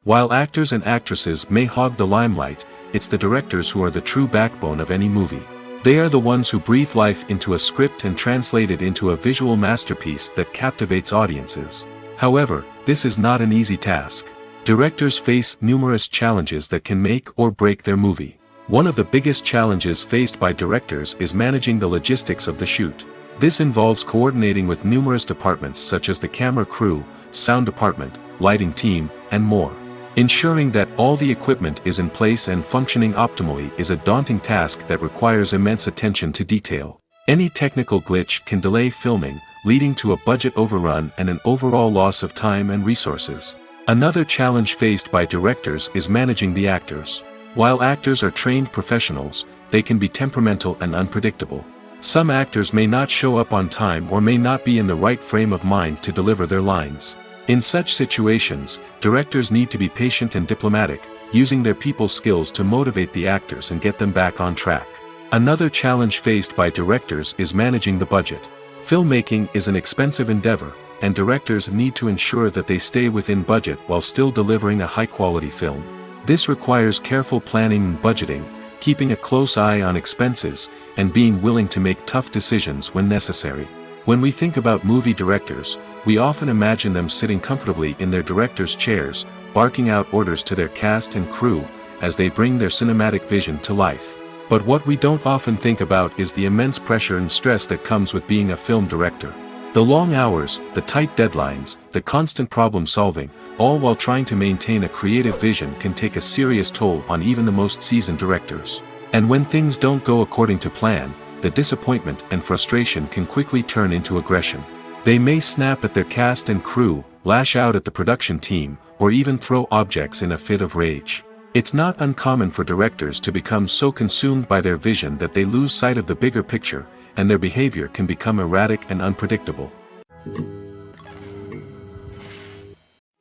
While actors and actresses may hog the limelight, it's the directors who are the true backbone of any movie. They are the ones who breathe life into a script and translate it into a visual masterpiece that captivates audiences. However, this is not an easy task. Directors face numerous challenges that can make or break their movie. One of the biggest challenges faced by directors is managing the logistics of the shoot. This involves coordinating with numerous departments such as the camera crew, sound department, lighting team, and more. Ensuring that all the equipment is in place and functioning optimally is a daunting task that requires immense attention to detail. Any technical glitch can delay filming, leading to a budget overrun and an overall loss of time and resources. Another challenge faced by directors is managing the actors. While actors are trained professionals, they can be temperamental and unpredictable. Some actors may not show up on time or may not be in the right frame of mind to deliver their lines. In such situations, directors need to be patient and diplomatic, using their people skills to motivate the actors and get them back on track. Another challenge faced by directors is managing the budget. Filmmaking is an expensive endeavor, and directors need to ensure that they stay within budget while still delivering a high-quality film. This requires careful planning and budgeting, keeping a close eye on expenses, and being willing to make tough decisions when necessary. When we think about movie directors, we often imagine them sitting comfortably in their director's chairs, barking out orders to their cast and crew, as they bring their cinematic vision to life. But what we don't often think about is the immense pressure and stress that comes with being a film director. The long hours, the tight deadlines, the constant problem solving, all while trying to maintain a creative vision can take a serious toll on even the most seasoned directors. And when things don't go according to plan, the disappointment and frustration can quickly turn into aggression. They may snap at their cast and crew, lash out at the production team, or even throw objects in a fit of rage. It's not uncommon for directors to become so consumed by their vision that they lose sight of the bigger picture, and their behavior can become erratic and unpredictable.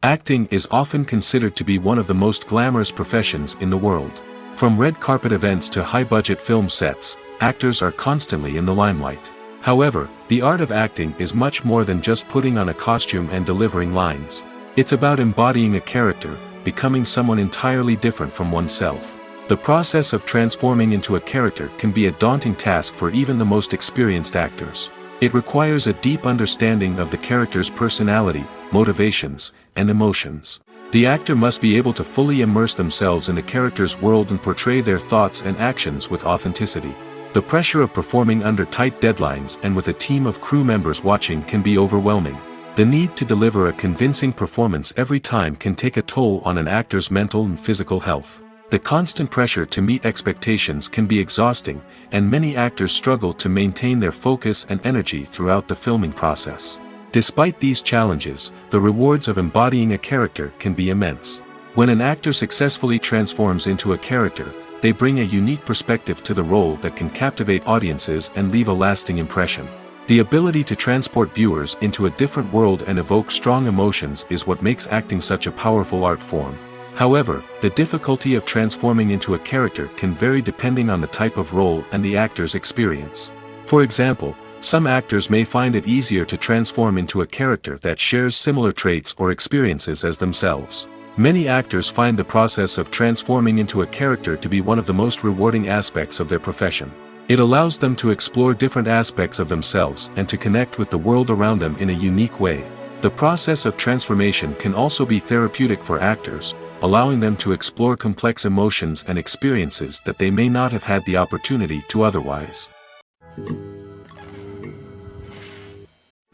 Acting is often considered to be one of the most glamorous professions in the world. From red carpet events to high-budget film sets, actors are constantly in the limelight. However, the art of acting is much more than just putting on a costume and delivering lines. It's about embodying a character, becoming someone entirely different from oneself. The process of transforming into a character can be a daunting task for even the most experienced actors. It requires a deep understanding of the character's personality, motivations, and emotions. The actor must be able to fully immerse themselves in the character's world and portray their thoughts and actions with authenticity. The pressure of performing under tight deadlines and with a team of crew members watching can be overwhelming. The need to deliver a convincing performance every time can take a toll on an actor's mental and physical health. The constant pressure to meet expectations can be exhausting, and many actors struggle to maintain their focus and energy throughout the filming process. Despite these challenges, the rewards of embodying a character can be immense. When an actor successfully transforms into a character, they bring a unique perspective to the role that can captivate audiences and leave a lasting impression. The ability to transport viewers into a different world and evoke strong emotions is what makes acting such a powerful art form. However, the difficulty of transforming into a character can vary depending on the type of role and the actor's experience. For example, some actors may find it easier to transform into a character that shares similar traits or experiences as themselves. Many actors find the process of transforming into a character to be one of the most rewarding aspects of their profession. It allows them to explore different aspects of themselves and to connect with the world around them in a unique way. The process of transformation can also be therapeutic for actors, allowing them to explore complex emotions and experiences that they may not have had the opportunity to otherwise.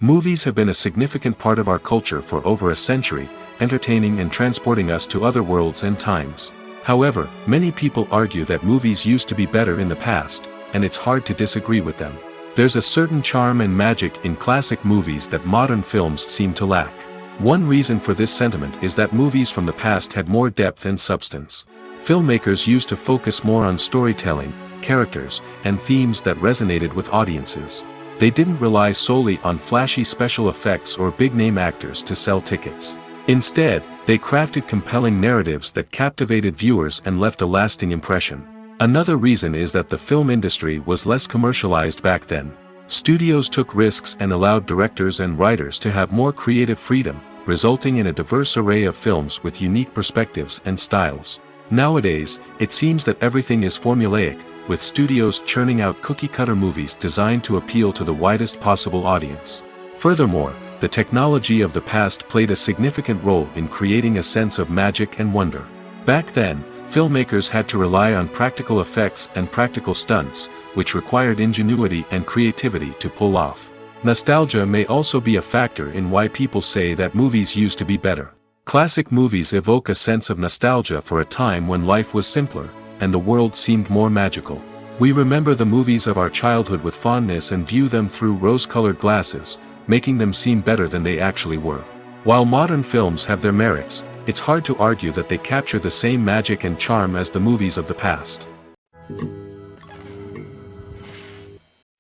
Movies have been a significant part of our culture for over a century, entertaining and transporting us to other worlds and times. However, many people argue that movies used to be better in the past, and it's hard to disagree with them. There's a certain charm and magic in classic movies that modern films seem to lack. One reason for this sentiment is that movies from the past had more depth and substance. Filmmakers used to focus more on storytelling, characters, and themes that resonated with audiences. They didn't rely solely on flashy special effects or big-name actors to sell tickets. Instead, they crafted compelling narratives that captivated viewers and left a lasting impression. Another reason is that the film industry was less commercialized back then. Studios took risks and allowed directors and writers to have more creative freedom, resulting in a diverse array of films with unique perspectives and styles. Nowadays, it seems that everything is formulaic, with studios churning out cookie-cutter movies designed to appeal to the widest possible audience. Furthermore, the technology of the past played a significant role in creating a sense of magic and wonder. Back then, filmmakers had to rely on practical effects and practical stunts, which required ingenuity and creativity to pull off. Nostalgia may also be a factor in why people say that movies used to be better. Classic movies evoke a sense of nostalgia for a time when life was simpler, and the world seemed more magical. We remember the movies of our childhood with fondness and view them through rose-colored glasses, making them seem better than they actually were. While modern films have their merits, it's hard to argue that they capture the same magic and charm as the movies of the past.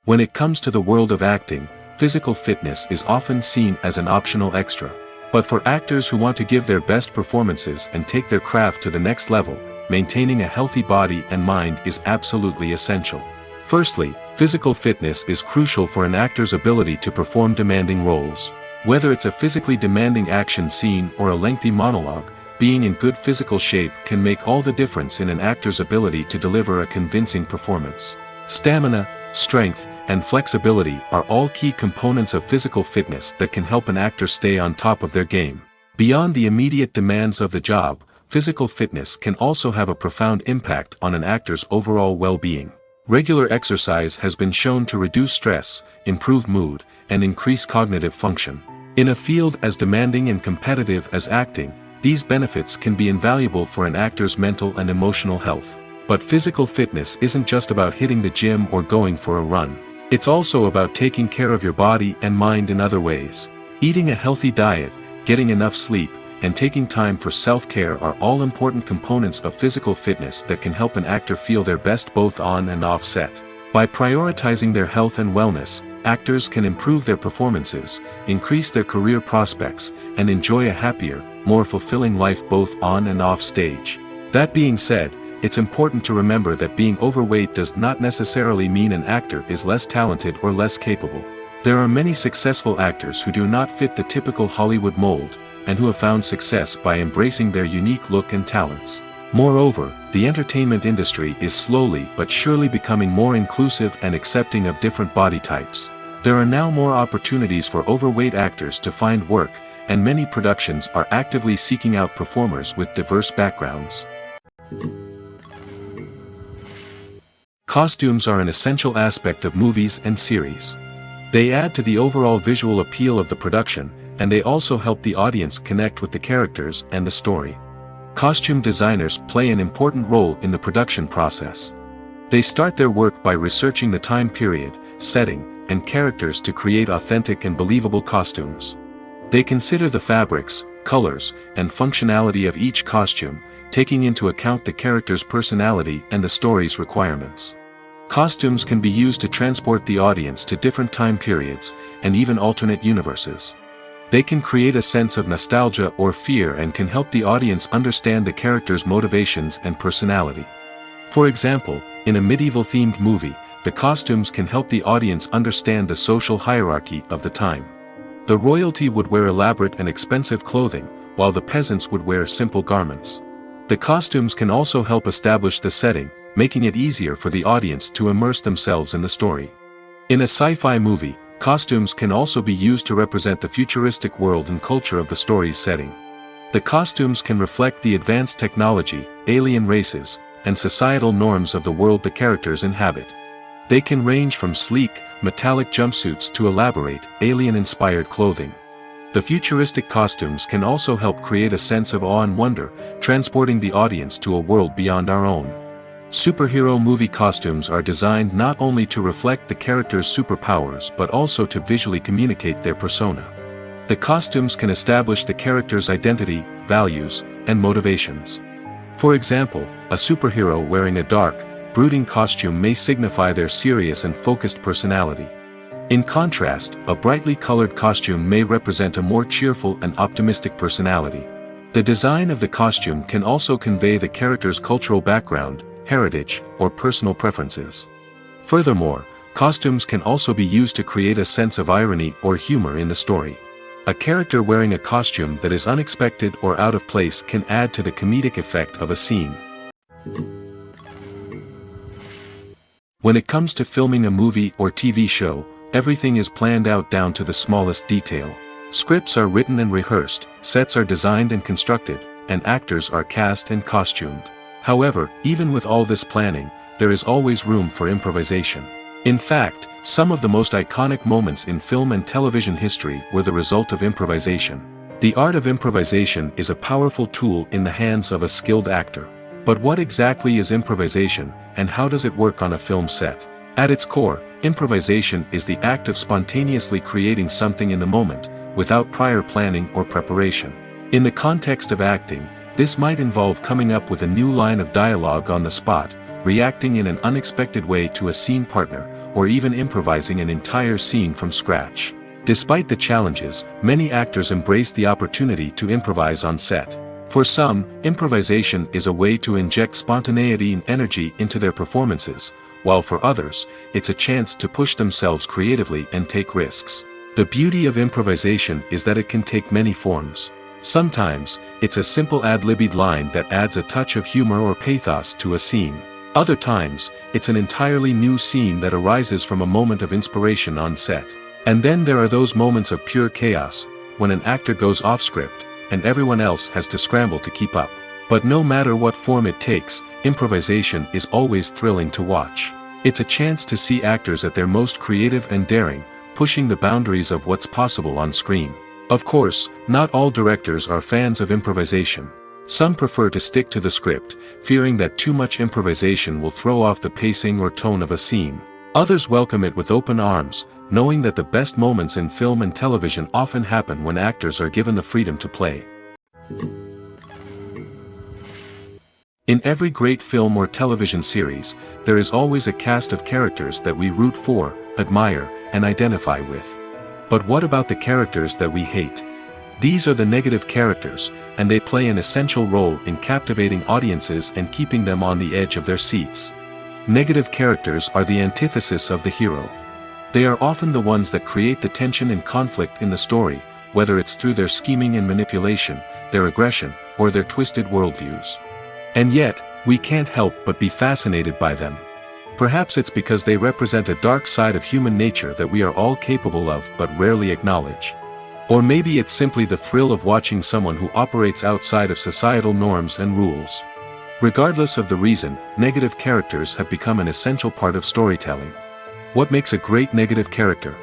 When it comes to the world of acting, physical fitness is often seen as an optional extra. But for actors who want to give their best performances and take their craft to the next level, maintaining a healthy body and mind is absolutely essential. Firstly, physical fitness is crucial for an actor's ability to perform demanding roles. Whether it's a physically demanding action scene or a lengthy monologue, being in good physical shape can make all the difference in an actor's ability to deliver a convincing performance. Stamina, strength, and flexibility are all key components of physical fitness that can help an actor stay on top of their game. Beyond the immediate demands of the job, physical fitness can also have a profound impact on an actor's overall well-being. Regular exercise has been shown to reduce stress, improve mood, and increase cognitive function. In a field as demanding and competitive as acting, these benefits can be invaluable for an actor's mental and emotional health. But physical fitness isn't just about hitting the gym or going for a run. It's also about taking care of your body and mind in other ways. Eating a healthy diet, getting enough sleep, and taking time for self-care are all important components of physical fitness that can help an actor feel their best both on and off set. By prioritizing their health and wellness, actors can improve their performances, increase their career prospects, and enjoy a happier, more fulfilling life both on and off stage. That being said, it's important to remember that being overweight does not necessarily mean an actor is less talented or less capable. There are many successful actors who do not fit the typical Hollywood mold, and who have found success by embracing their unique look and talents. Moreover, the entertainment industry is slowly but surely becoming more inclusive and accepting of different body types. There are now more opportunities for overweight actors to find work, and many productions are actively seeking out performers with diverse backgrounds. Costumes are an essential aspect of movies and series. They add to the overall visual appeal of the production, and they also help the audience connect with the characters and the story. Costume designers play an important role in the production process. They start their work by researching the time period, setting, and characters to create authentic and believable costumes. They consider the fabrics, colors, and functionality of each costume, taking into account the character's personality and the story's requirements. Costumes can be used to transport the audience to different time periods, and even alternate universes. They can create a sense of nostalgia or fear and can help the audience understand the character's motivations and personality. For example, in a medieval-themed movie, the costumes can help the audience understand the social hierarchy of the time. The royalty would wear elaborate and expensive clothing, while the peasants would wear simple garments. The costumes can also help establish the setting, making it easier for the audience to immerse themselves in the story. In a sci-fi movie, costumes can also be used to represent the futuristic world and culture of the story's setting. The costumes can reflect the advanced technology, alien races, and societal norms of the world the characters inhabit. They can range from sleek, metallic jumpsuits to elaborate, alien-inspired clothing. The futuristic costumes can also help create a sense of awe and wonder, transporting the audience to a world beyond our own. Superhero movie costumes are designed not only to reflect the character's superpowers but also to visually communicate their persona. The costumes can establish the character's identity, values, and motivations. For example, a superhero wearing a dark, brooding costume may signify their serious and focused personality. In contrast, a brightly colored costume may represent a more cheerful and optimistic personality. The design of the costume can also convey the character's cultural background, heritage, or personal preferences. Furthermore, costumes can also be used to create a sense of irony or humor in the story. A character wearing a costume that is unexpected or out of place can add to the comedic effect of a scene. When it comes to filming a movie or TV show, everything is planned out down to the smallest detail. Scripts are written and rehearsed, sets are designed and constructed, and actors are cast and costumed. However, even with all this planning, there is always room for improvisation. In fact, some of the most iconic moments in film and television history were the result of improvisation. The art of improvisation is a powerful tool in the hands of a skilled actor. But what exactly is improvisation, and how does it work on a film set? At its core, improvisation is the act of spontaneously creating something in the moment, without prior planning or preparation. In the context of acting, this might involve coming up with a new line of dialogue on the spot, reacting in an unexpected way to a scene partner, or even improvising an entire scene from scratch. Despite the challenges, many actors embrace the opportunity to improvise on set. For some, improvisation is a way to inject spontaneity and energy into their performances, while for others, it's a chance to push themselves creatively and take risks. The beauty of improvisation is that it can take many forms. Sometimes, it's a simple ad-libbed line that adds a touch of humor or pathos to a scene. Other times, it's an entirely new scene that arises from a moment of inspiration on set. And then there are those moments of pure chaos, when an actor goes off script, and everyone else has to scramble to keep up. But no matter what form it takes, improvisation is always thrilling to watch. It's a chance to see actors at their most creative and daring, pushing the boundaries of what's possible on screen. Of course, not all directors are fans of improvisation. Some prefer to stick to the script, fearing that too much improvisation will throw off the pacing or tone of a scene. Others welcome it with open arms, knowing that the best moments in film and television often happen when actors are given the freedom to play. In every great film or television series, there is always a cast of characters that we root for, admire, and identify with. But what about the characters that we hate? These are the negative characters, and they play an essential role in captivating audiences and keeping them on the edge of their seats. Negative characters are the antithesis of the hero. They are often the ones that create the tension and conflict in the story, whether it's through their scheming and manipulation, their aggression, or their twisted worldviews. And yet, we can't help but be fascinated by them. Perhaps it's because they represent a dark side of human nature that we are all capable of but rarely acknowledge. Or maybe it's simply the thrill of watching someone who operates outside of societal norms and rules. Regardless of the reason, negative characters have become an essential part of storytelling. What makes a great negative character?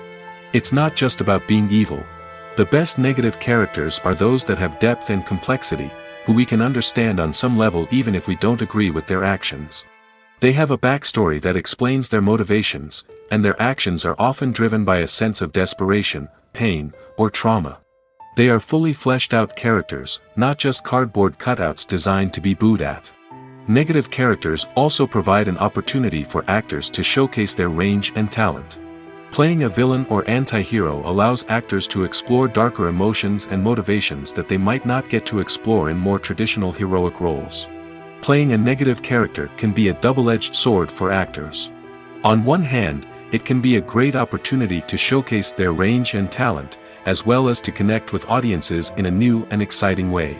It's not just about being evil. The best negative characters are those that have depth and complexity, who we can understand on some level even if we don't agree with their actions. They have a backstory that explains their motivations, and their actions are often driven by a sense of desperation, pain, or trauma. They are fully fleshed out characters, not just cardboard cutouts designed to be booed at. Negative characters also provide an opportunity for actors to showcase their range and talent. Playing a villain or anti-hero allows actors to explore darker emotions and motivations that they might not get to explore in more traditional heroic roles. Playing a negative character can be a double-edged sword for actors. On one hand, it can be a great opportunity to showcase their range and talent, as well as to connect with audiences in a new and exciting way.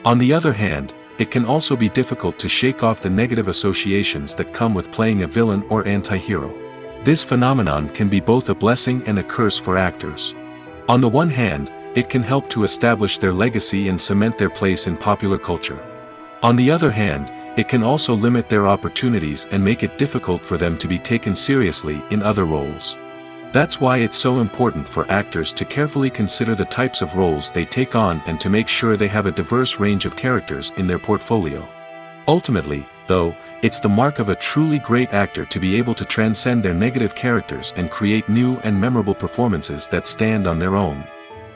On the other hand, it can also be difficult to shake off the negative associations that come with playing a villain or anti-hero. This phenomenon can be both a blessing and a curse for actors. On the one hand, it can help to establish their legacy and cement their place in popular culture. On the other hand, it can also limit their opportunities and make it difficult for them to be taken seriously in other roles. That's why it's so important for actors to carefully consider the types of roles they take on and to make sure they have a diverse range of characters in their portfolio. Ultimately, though, it's the mark of a truly great actor to be able to transcend their negative characters and create new and memorable performances that stand on their own.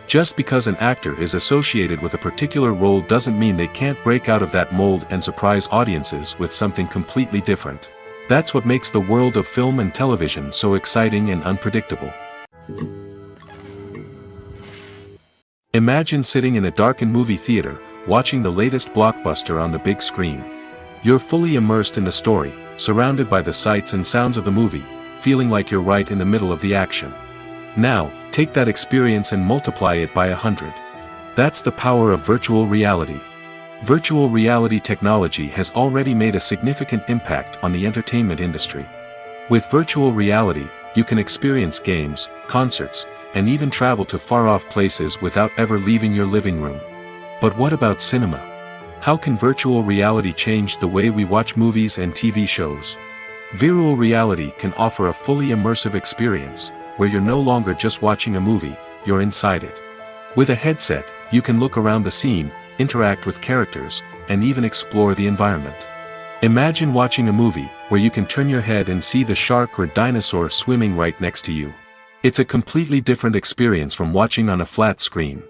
Just because an actor is associated with a particular role doesn't mean they can't break out of that mold and surprise audiences with something completely different. That's what makes the world of film and television so exciting and unpredictable. Imagine sitting in a darkened movie theater, watching the latest blockbuster on the big screen. You're fully immersed in the story, surrounded by the sights and sounds of the movie, feeling like you're right in the middle of the action. Now, take that experience and multiply it by 100. That's the power of virtual reality. Virtual reality technology has already made a significant impact on the entertainment industry. With virtual reality, you can experience games, concerts, and even travel to far-off places without ever leaving your living room. But what about cinema? How can virtual reality change the way we watch movies and TV shows? Virtual reality can offer a fully immersive experience, where you're no longer just watching a movie, you're inside it. With a headset, you can look around the scene, interact with characters, and even explore the environment. Imagine watching a movie where you can turn your head and see the shark or dinosaur swimming right next to you. It's a completely different experience from watching on a flat screen.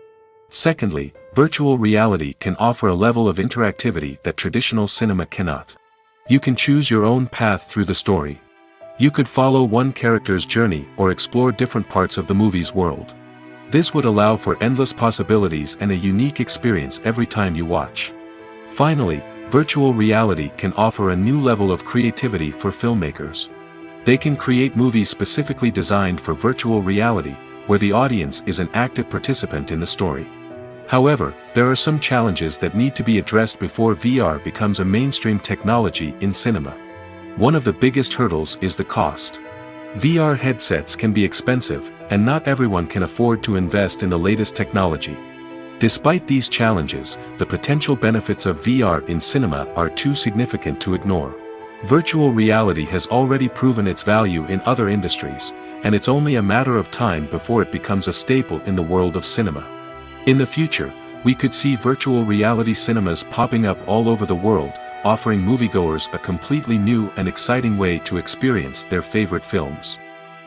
Secondly, virtual reality can offer a level of interactivity that traditional cinema cannot. You can choose your own path through the story. You could follow one character's journey or explore different parts of the movie's world. This would allow for endless possibilities and a unique experience every time you watch. Finally, virtual reality can offer a new level of creativity for filmmakers. They can create movies specifically designed for virtual reality, where the audience is an active participant in the story. However, there are some challenges that need to be addressed before VR becomes a mainstream technology in cinema. One of the biggest hurdles is the cost. VR headsets can be expensive, and not everyone can afford to invest in the latest technology. Despite these challenges, the potential benefits of VR in cinema are too significant to ignore. Virtual reality has already proven its value in other industries, and it's only a matter of time before it becomes a staple in the world of cinema. In the future, we could see virtual reality cinemas popping up all over the world, offering moviegoers a completely new and exciting way to experience their favorite films.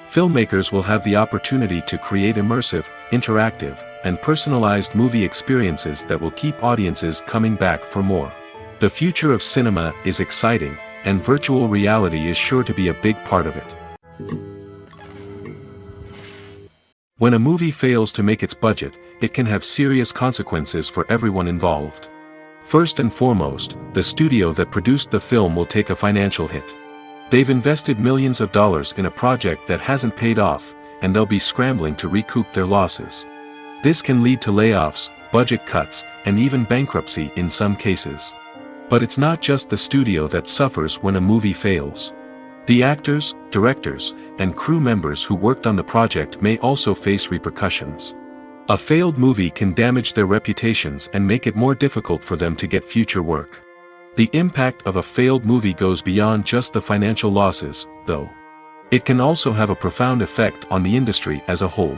Filmmakers will have the opportunity to create immersive, interactive, and personalized movie experiences that will keep audiences coming back for more. The future of cinema is exciting, and virtual reality is sure to be a big part of it. When a movie fails to make its budget, it can have serious consequences for everyone involved. First and foremost, the studio that produced the film will take a financial hit. They've invested millions of dollars in a project that hasn't paid off, and they'll be scrambling to recoup their losses. This can lead to layoffs, budget cuts, and even bankruptcy in some cases. But it's not just the studio that suffers when a movie fails. The actors, directors, and crew members who worked on the project may also face repercussions. A failed movie can damage their reputations and make it more difficult for them to get future work. The impact of a failed movie goes beyond just the financial losses, though. It can also have a profound effect on the industry as a whole.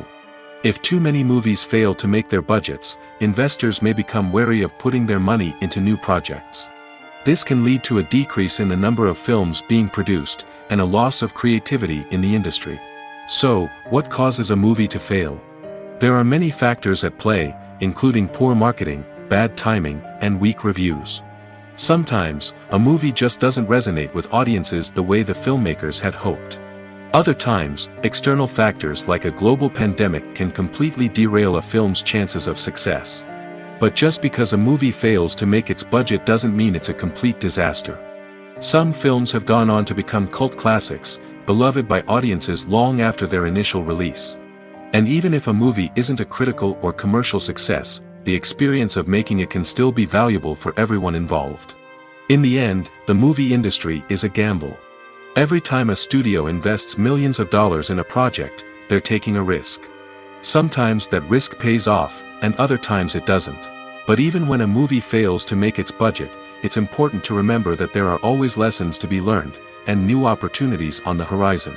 If too many movies fail to make their budgets, investors may become wary of putting their money into new projects. This can lead to a decrease in the number of films being produced, and a loss of creativity in the industry. So, what causes a movie to fail? There are many factors at play, including poor marketing, bad timing, and weak reviews. Sometimes, a movie just doesn't resonate with audiences the way the filmmakers had hoped. Other times, external factors like a global pandemic can completely derail a film's chances of success. But just because a movie fails to make its budget doesn't mean it's a complete disaster. Some films have gone on to become cult classics, beloved by audiences long after their initial release. And even if a movie isn't a critical or commercial success, the experience of making it can still be valuable for everyone involved. In the end, the movie industry is a gamble. Every time a studio invests millions of dollars in a project, they're taking a risk. Sometimes that risk pays off, and other times it doesn't. But even when a movie fails to make its budget, it's important to remember that there are always lessons to be learned, and new opportunities on the horizon.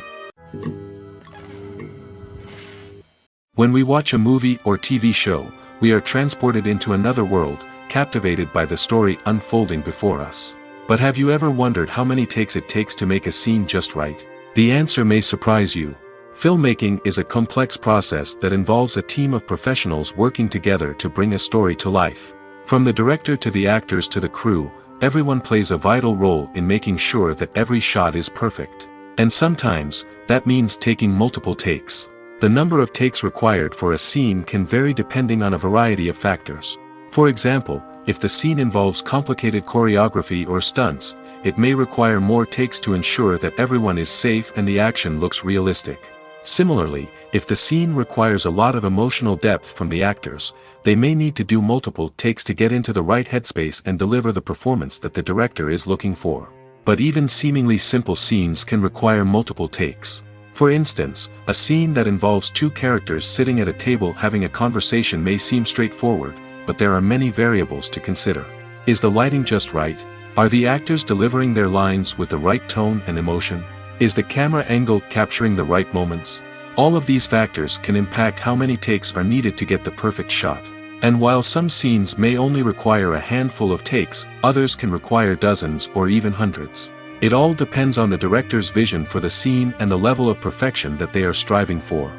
When we watch a movie or TV show, we are transported into another world, captivated by the story unfolding before us. But have you ever wondered how many takes it takes to make a scene just right? The answer may surprise you. Filmmaking is a complex process that involves a team of professionals working together to bring a story to life. From the director to the actors to the crew, everyone plays a vital role in making sure that every shot is perfect. And sometimes, that means taking multiple takes. The number of takes required for a scene can vary depending on a variety of factors. For example, if the scene involves complicated choreography or stunts, it may require more takes to ensure that everyone is safe and the action looks realistic. Similarly, if the scene requires a lot of emotional depth from the actors, they may need to do multiple takes to get into the right headspace and deliver the performance that the director is looking for. But even seemingly simple scenes can require multiple takes. For instance, a scene that involves two characters sitting at a table having a conversation may seem straightforward, but there are many variables to consider. Is the lighting just right? Are the actors delivering their lines with the right tone and emotion? Is the camera angle capturing the right moments? All of these factors can impact how many takes are needed to get the perfect shot. And while some scenes may only require a handful of takes, others can require dozens or even hundreds. It all depends on the director's vision for the scene and the level of perfection that they are striving for.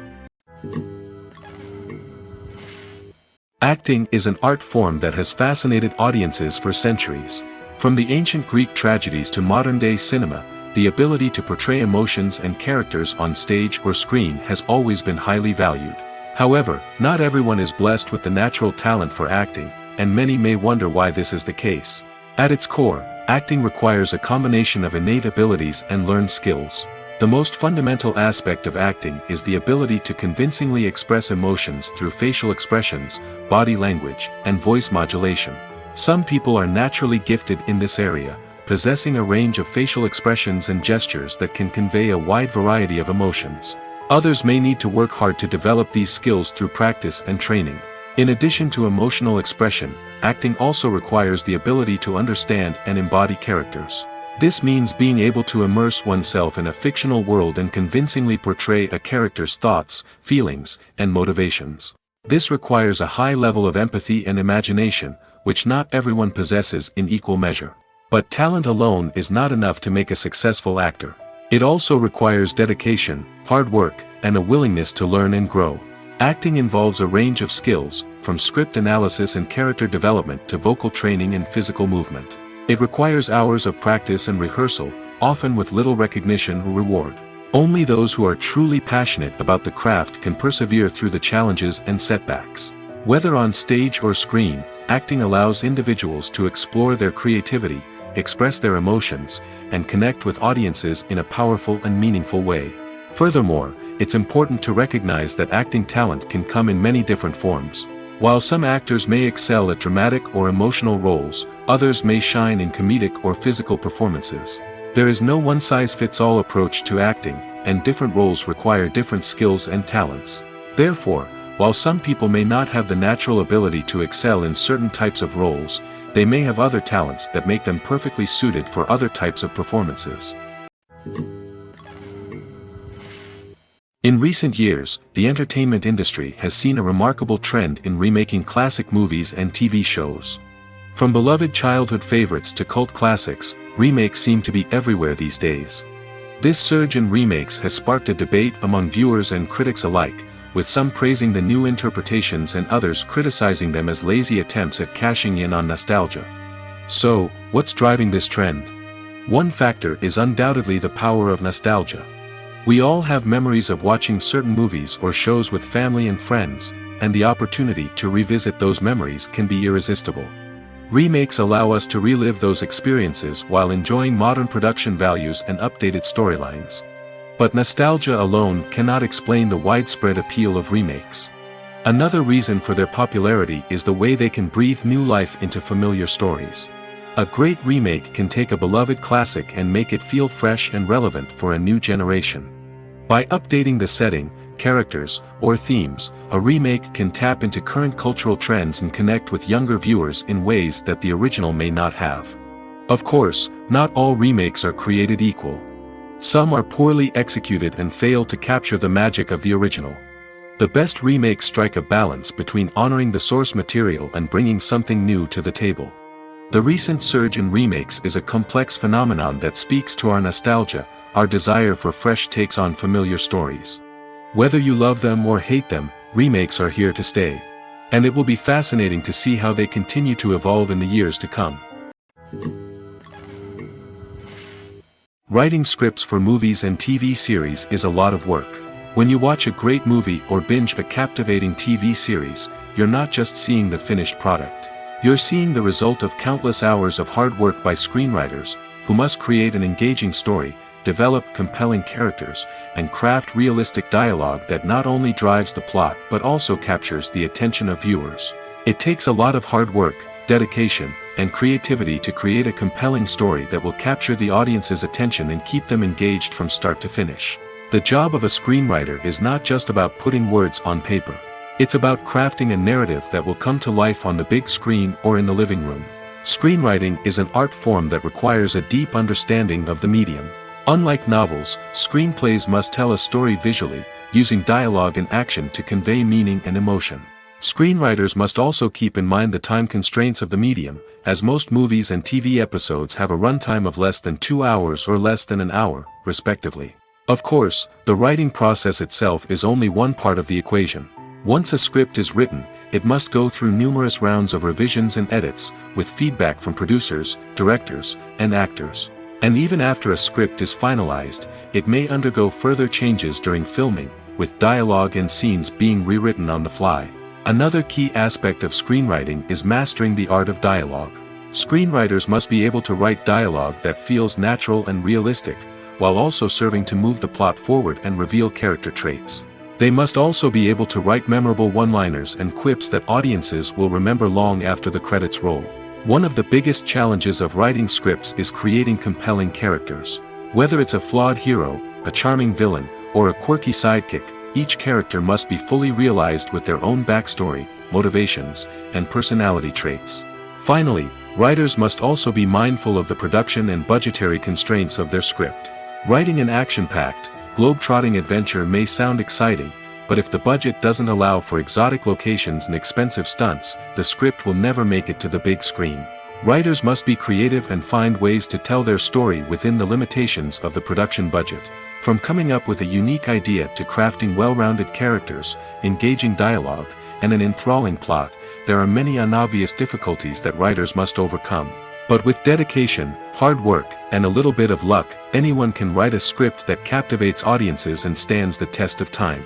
Acting is an art form that has fascinated audiences for centuries. From the ancient Greek tragedies to modern-day cinema, the ability to portray emotions and characters on stage or screen has always been highly valued. However, not everyone is blessed with the natural talent for acting, and many may wonder why this is the case. At its core, acting requires a combination of innate abilities and learned skills. The most fundamental aspect of acting is the ability to convincingly express emotions through facial expressions, body language, and voice modulation. Some people are naturally gifted in this area, possessing a range of facial expressions and gestures that can convey a wide variety of emotions. Others may need to work hard to develop these skills through practice and training. In addition to emotional expression, acting also requires the ability to understand and embody characters. This means being able to immerse oneself in a fictional world and convincingly portray a character's thoughts, feelings, and motivations. This requires a high level of empathy and imagination, which not everyone possesses in equal measure. But talent alone is not enough to make a successful actor. It also requires dedication, hard work, and a willingness to learn and grow. Acting involves a range of skills, from script analysis and character development to vocal training and physical movement. It requires hours of practice and rehearsal, often with little recognition or reward. Only those who are truly passionate about the craft can persevere through the challenges and setbacks. Whether on stage or screen, acting allows individuals to explore their creativity, express their emotions, and connect with audiences in a powerful and meaningful way. Furthermore, it's important to recognize that acting talent can come in many different forms. While some actors may excel at dramatic or emotional roles, others may shine in comedic or physical performances. There is no one-size-fits-all approach to acting, and different roles require different skills and talents. Therefore, while some people may not have the natural ability to excel in certain types of roles, they may have other talents that make them perfectly suited for other types of performances. In recent years, the entertainment industry has seen a remarkable trend in remaking classic movies and TV shows. From beloved childhood favorites to cult classics, remakes seem to be everywhere these days. This surge in remakes has sparked a debate among viewers and critics alike, with some praising the new interpretations and others criticizing them as lazy attempts at cashing in on nostalgia. So, what's driving this trend? One factor is undoubtedly the power of nostalgia. We all have memories of watching certain movies or shows with family and friends, and the opportunity to revisit those memories can be irresistible. Remakes allow us to relive those experiences while enjoying modern production values and updated storylines. But nostalgia alone cannot explain the widespread appeal of remakes. Another reason for their popularity is the way they can breathe new life into familiar stories. A great remake can take a beloved classic and make it feel fresh and relevant for a new generation. By updating the setting, characters, or themes, a remake can tap into current cultural trends and connect with younger viewers in ways that the original may not have. Of course, not all remakes are created equal. Some are poorly executed and fail to capture the magic of the original. The best remakes strike a balance between honoring the source material and bringing something new to the table. The recent surge in remakes is a complex phenomenon that speaks to our nostalgia, our desire for fresh takes on familiar stories. Whether you love them or hate them, remakes are here to stay. And it will be fascinating to see how they continue to evolve in the years to come. Writing scripts for movies and TV series is a lot of work. When you watch a great movie or binge a captivating TV series, you're not just seeing the finished product. You're seeing the result of countless hours of hard work by screenwriters, who must create an engaging story, develop compelling characters, and craft realistic dialogue that not only drives the plot but also captures the attention of viewers. It takes a lot of hard work, dedication, and creativity to create a compelling story that will capture the audience's attention and keep them engaged from start to finish. The job of a screenwriter is not just about putting words on paper. It's about crafting a narrative that will come to life on the big screen or in the living room. Screenwriting is an art form that requires a deep understanding of the medium. Unlike novels, screenplays must tell a story visually, using dialogue and action to convey meaning and emotion. Screenwriters must also keep in mind the time constraints of the medium, as most movies and TV episodes have a runtime of less than 2 hours or less than an hour, respectively. Of course, the writing process itself is only one part of the equation. Once a script is written, it must go through numerous rounds of revisions and edits, with feedback from producers, directors, and actors. And even after a script is finalized, it may undergo further changes during filming, with dialogue and scenes being rewritten on the fly. Another key aspect of screenwriting is mastering the art of dialogue. Screenwriters must be able to write dialogue that feels natural and realistic, while also serving to move the plot forward and reveal character traits. They must also be able to write memorable one-liners and quips that audiences will remember long after the credits roll. One of the biggest challenges of writing scripts is creating compelling characters. Whether it's a flawed hero, a charming villain, or a quirky sidekick, each character must be fully realized with their own backstory, motivations, and personality traits. Finally, writers must also be mindful of the production and budgetary constraints of their script. Writing an action-packed, globe-trotting adventure may sound exciting, but if the budget doesn't allow for exotic locations and expensive stunts, the script will never make it to the big screen. Writers must be creative and find ways to tell their story within the limitations of the production budget. From coming up with a unique idea to crafting well-rounded characters, engaging dialogue, and an enthralling plot, there are many unobvious difficulties that writers must overcome. But with dedication, hard work, and a little bit of luck, anyone can write a script that captivates audiences and stands the test of time.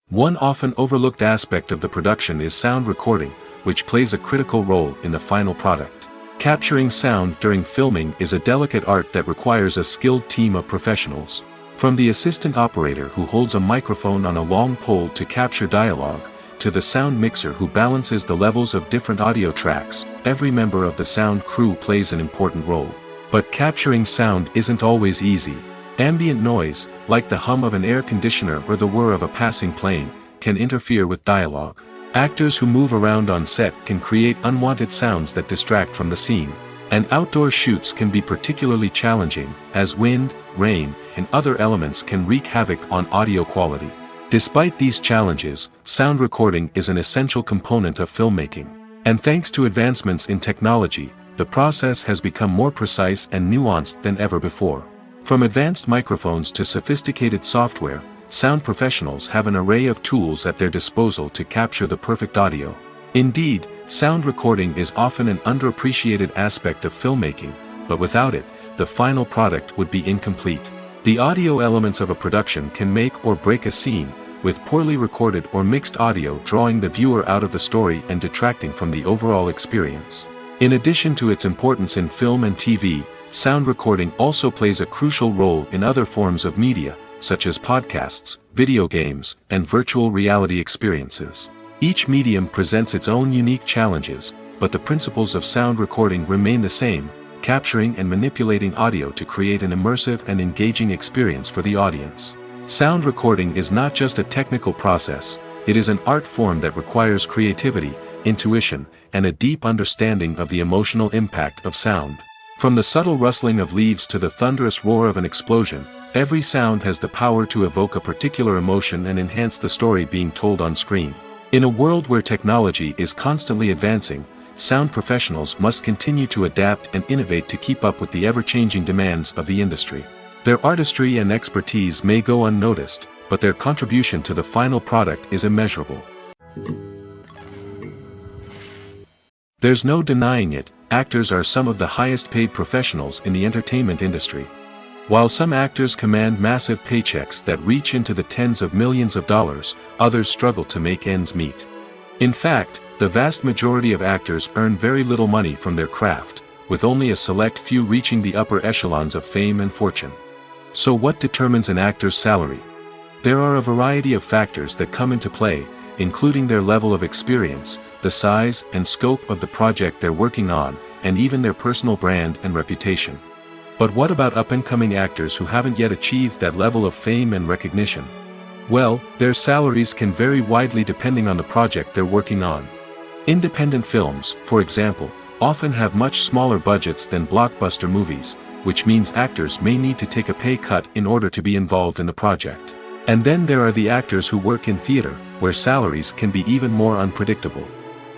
One often overlooked aspect of the production is sound recording, which plays a critical role in the final product. Capturing sound during filming is a delicate art that requires a skilled team of professionals. From the assistant operator who holds a microphone on a long pole to capture dialogue, to the sound mixer who balances the levels of different audio tracks, every member of the sound crew plays an important role. But capturing sound isn't always easy. Ambient noise, like the hum of an air conditioner or the whir of a passing plane, can interfere with dialogue. Actors who move around on set can create unwanted sounds that distract from the scene. And outdoor shoots can be particularly challenging, as wind, rain, and other elements can wreak havoc on audio quality. Despite these challenges, sound recording is an essential component of filmmaking. And thanks to advancements in technology, the process has become more precise and nuanced than ever before. From advanced microphones to sophisticated software, sound professionals have an array of tools at their disposal to capture the perfect audio. Indeed, sound recording is often an underappreciated aspect of filmmaking, but without it, the final product would be incomplete. The audio elements of a production can make or break a scene, with poorly recorded or mixed audio drawing the viewer out of the story and detracting from the overall experience. In addition to its importance in film and TV, sound recording also plays a crucial role in other forms of media, such as podcasts, video games, and virtual reality experiences. Each medium presents its own unique challenges, but the principles of sound recording remain the same, capturing and manipulating audio to create an immersive and engaging experience for the audience. Sound recording is not just a technical process, it is an art form that requires creativity, intuition, and a deep understanding of the emotional impact of sound. From the subtle rustling of leaves to the thunderous roar of an explosion, every sound has the power to evoke a particular emotion and enhance the story being told on screen. In a world where technology is constantly advancing, sound professionals must continue to adapt and innovate to keep up with the ever-changing demands of the industry. Their artistry and expertise may go unnoticed, but their contribution to the final product is immeasurable. There's no denying it, actors are some of the highest-paid professionals in the entertainment industry. While some actors command massive paychecks that reach into the tens of millions of dollars, others struggle to make ends meet. In fact, the vast majority of actors earn very little money from their craft, with only a select few reaching the upper echelons of fame and fortune. So what determines an actor's salary? There are a variety of factors that come into play, including their level of experience, the size and scope of the project they're working on, and even their personal brand and reputation. But what about up-and-coming actors who haven't yet achieved that level of fame and recognition? Well, their salaries can vary widely depending on the project they're working on. Independent films, for example, often have much smaller budgets than blockbuster movies, which means actors may need to take a pay cut in order to be involved in the project. And then there are the actors who work in theater, where salaries can be even more unpredictable.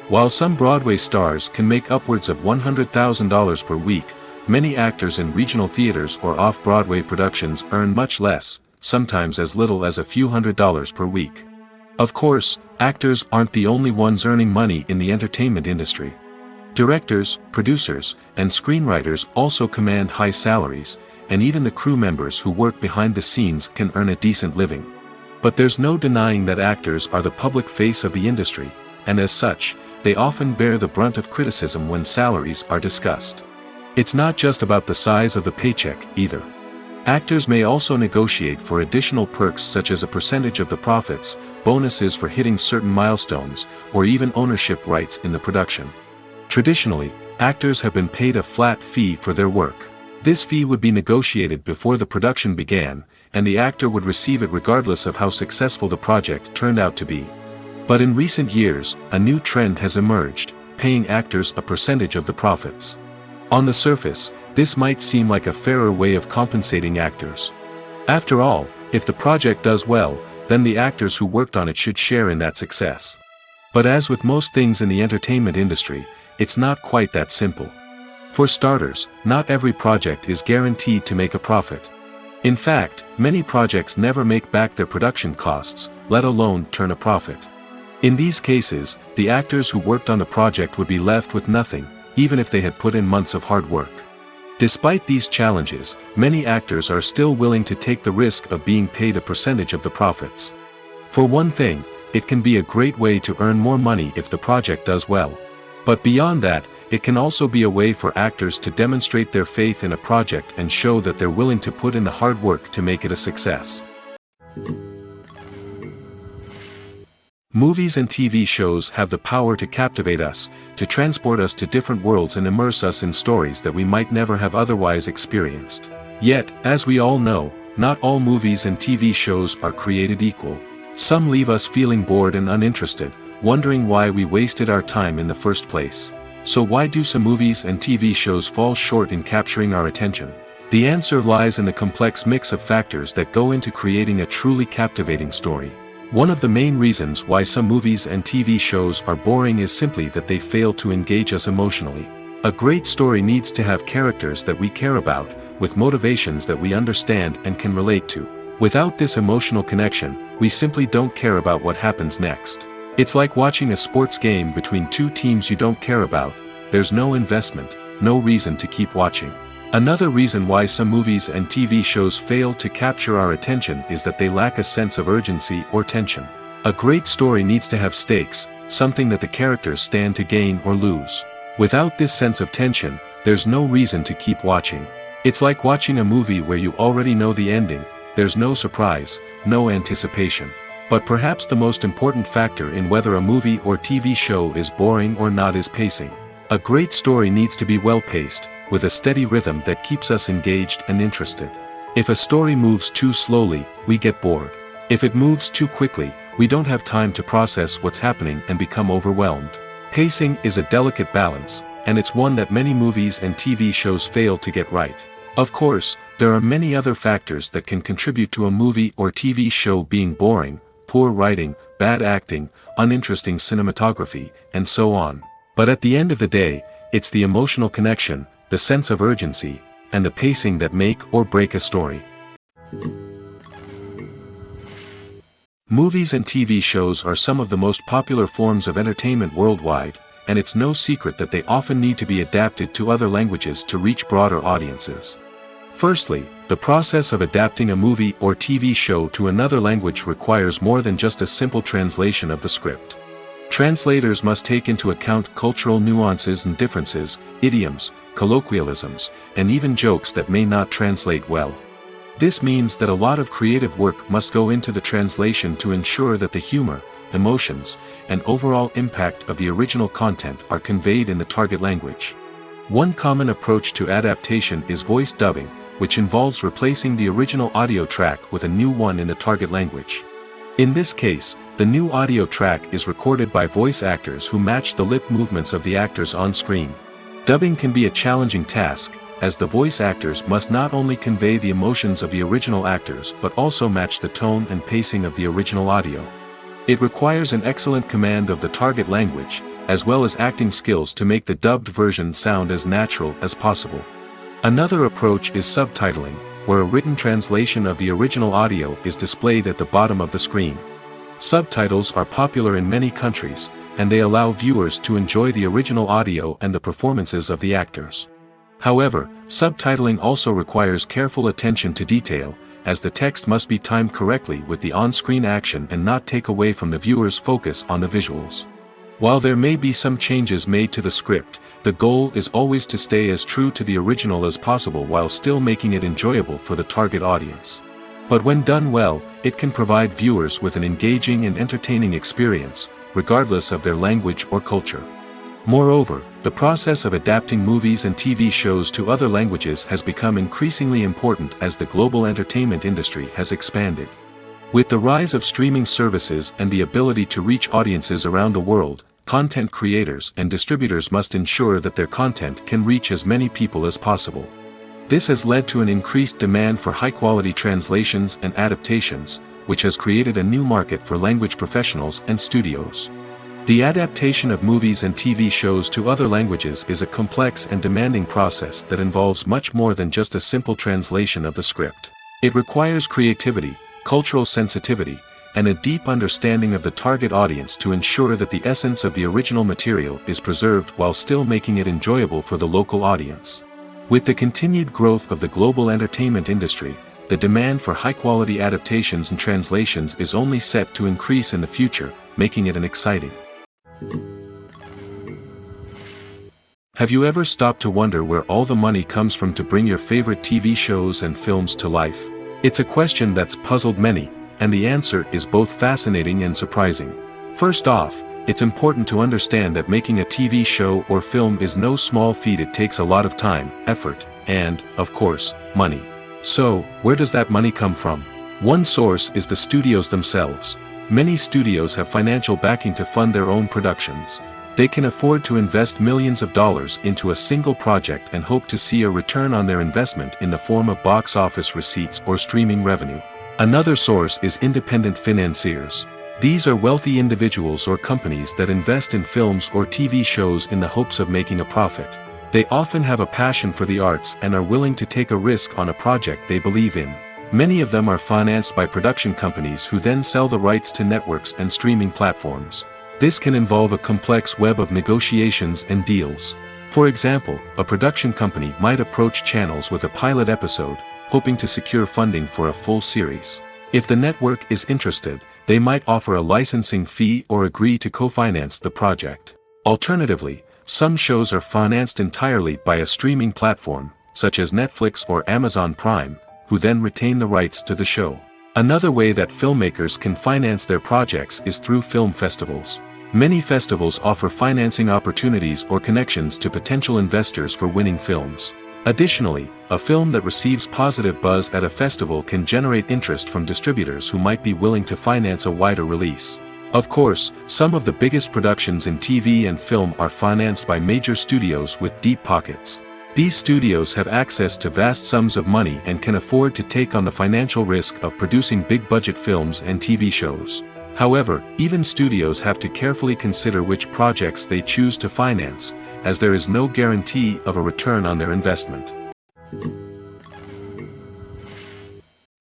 While some Broadway stars can make upwards of $100,000 per week, many actors in regional theaters or off-Broadway productions earn much less, sometimes as little as a few $100s per week. Of course, actors aren't the only ones earning money in the entertainment industry. Directors, producers, and screenwriters also command high salaries, and even the crew members who work behind the scenes can earn a decent living. But there's no denying that actors are the public face of the industry, and as such, they often bear the brunt of criticism when salaries are discussed. It's not just about the size of the paycheck, either. Actors may also negotiate for additional perks such as a percentage of the profits, bonuses for hitting certain milestones, or even ownership rights in the production. Traditionally, actors have been paid a flat fee for their work. This fee would be negotiated before the production began, and the actor would receive it regardless of how successful the project turned out to be. But in recent years, a new trend has emerged, paying actors a percentage of the profits. On the surface, this might seem like a fairer way of compensating actors. After all, if the project does well, then the actors who worked on it should share in that success. But as with most things in the entertainment industry, it's not quite that simple. For starters, not every project is guaranteed to make a profit. In fact, many projects never make back their production costs, let alone turn a profit. In these cases, the actors who worked on the project would be left with nothing, even if they had put in months of hard work. Despite these challenges, many actors are still willing to take the risk of being paid a percentage of the profits. For one thing, it can be a great way to earn more money if the project does well. But beyond that, it can also be a way for actors to demonstrate their faith in a project and show that they're willing to put in the hard work to make it a success. Movies and TV shows have the power to captivate us, to transport us to different worlds and immerse us in stories that we might never have otherwise experienced. Yet, as we all know, not all movies and TV shows are created equal. Some leave us feeling bored and uninterested, wondering why we wasted our time in the first place. So why do some movies and TV shows fall short in capturing our attention? The answer lies in the complex mix of factors that go into creating a truly captivating story. One of the main reasons why some movies and TV shows are boring is simply that they fail to engage us emotionally. A great story needs to have characters that we care about, with motivations that we understand and can relate to. Without this emotional connection, we simply don't care about what happens next. It's like watching a sports game between two teams you don't care about. There's no investment, no reason to keep watching. Another reason why some movies and TV shows fail to capture our attention is that they lack a sense of urgency or tension. A great story needs to have stakes, something that the characters stand to gain or lose. Without this sense of tension, there's no reason to keep watching. It's like watching a movie where you already know the ending. There's no surprise, no anticipation. But perhaps the most important factor in whether a movie or TV show is boring or not is pacing. A great story needs to be well-paced, with a steady rhythm that keeps us engaged and interested. If a story moves too slowly, we get bored. If it moves too quickly, we don't have time to process what's happening and become overwhelmed. Pacing is a delicate balance, and it's one that many movies and TV shows fail to get right. Of course, there are many other factors that can contribute to a movie or TV show being boring: poor writing, bad acting, uninteresting cinematography, and so on. But at the end of the day, it's the emotional connection, the sense of urgency, and the pacing that make or break a story. Movies and TV shows are some of the most popular forms of entertainment worldwide, and it's no secret that they often need to be adapted to other languages to reach broader audiences. Firstly, the process of adapting a movie or TV show to another language requires more than just a simple translation of the script. Translators must take into account cultural nuances and differences, idioms, colloquialisms, and even jokes that may not translate well. This means that a lot of creative work must go into the translation to ensure that the humor, emotions, and overall impact of the original content are conveyed in the target language. One common approach to adaptation is voice dubbing, which involves replacing the original audio track with a new one in the target language. In this case, the new audio track is recorded by voice actors who match the lip movements of the actors on screen. Dubbing can be a challenging task, as the voice actors must not only convey the emotions of the original actors but also match the tone and pacing of the original audio. It requires an excellent command of the target language, as well as acting skills to make the dubbed version sound as natural as possible. Another approach is subtitling, where a written translation of the original audio is displayed at the bottom of the screen. Subtitles are popular in many countries, and they allow viewers to enjoy the original audio and the performances of the actors. However, subtitling also requires careful attention to detail, as the text must be timed correctly with the on-screen action and not take away from the viewer's focus on the visuals. While there may be some changes made to the script, the goal is always to stay as true to the original as possible while still making it enjoyable for the target audience. But when done well, it can provide viewers with an engaging and entertaining experience, regardless of their language or culture. Moreover, the process of adapting movies and TV shows to other languages has become increasingly important as the global entertainment industry has expanded. With the rise of streaming services and the ability to reach audiences around the world, content creators and distributors must ensure that their content can reach as many people as possible. This has led to an increased demand for high-quality translations and adaptations, which has created a new market for language professionals and studios. The adaptation of movies and TV shows to other languages is a complex and demanding process that involves much more than just a simple translation of the script. It requires creativity, cultural sensitivity, and a deep understanding of the target audience to ensure that the essence of the original material is preserved while still making it enjoyable for the local audience. With the continued growth of the global entertainment industry, the demand for high-quality adaptations and translations is only set to increase in the future, making it an exciting. Have you ever stopped to wonder where all the money comes from to bring your favorite TV shows and films to life? It's a question that's puzzled many, and the answer is both fascinating and surprising. First off, it's important to understand that making a TV show or film is no small feat. It takes a lot of time, effort, and, of course, money. So, where does that money come from? One source is the studios themselves. Many studios have financial backing to fund their own productions. They can afford to invest millions of dollars into a single project and hope to see a return on their investment in the form of box office receipts or streaming revenue. Another source is independent financiers. These are wealthy individuals or companies that invest in films or TV shows in the hopes of making a profit. They often have a passion for the arts and are willing to take a risk on a project they believe in. Many of them are financed by production companies who then sell the rights to networks and streaming platforms. This can involve a complex web of negotiations and deals. For example, a production company might approach channels with a pilot episode, hoping to secure funding for a full series. If the network is interested, they might offer a licensing fee or agree to co-finance the project. Alternatively, some shows are financed entirely by a streaming platform, such as Netflix or Amazon Prime, who then retain the rights to the show. Another way that filmmakers can finance their projects is through film festivals. Many festivals offer financing opportunities or connections to potential investors for winning films. Additionally, a film that receives positive buzz at a festival can generate interest from distributors who might be willing to finance a wider release. Of course, some of the biggest productions in TV and film are financed by major studios with deep pockets. These studios have access to vast sums of money and can afford to take on the financial risk of producing big-budget films and TV shows. However, even studios have to carefully consider which projects they choose to finance, as there is no guarantee of a return on their investment.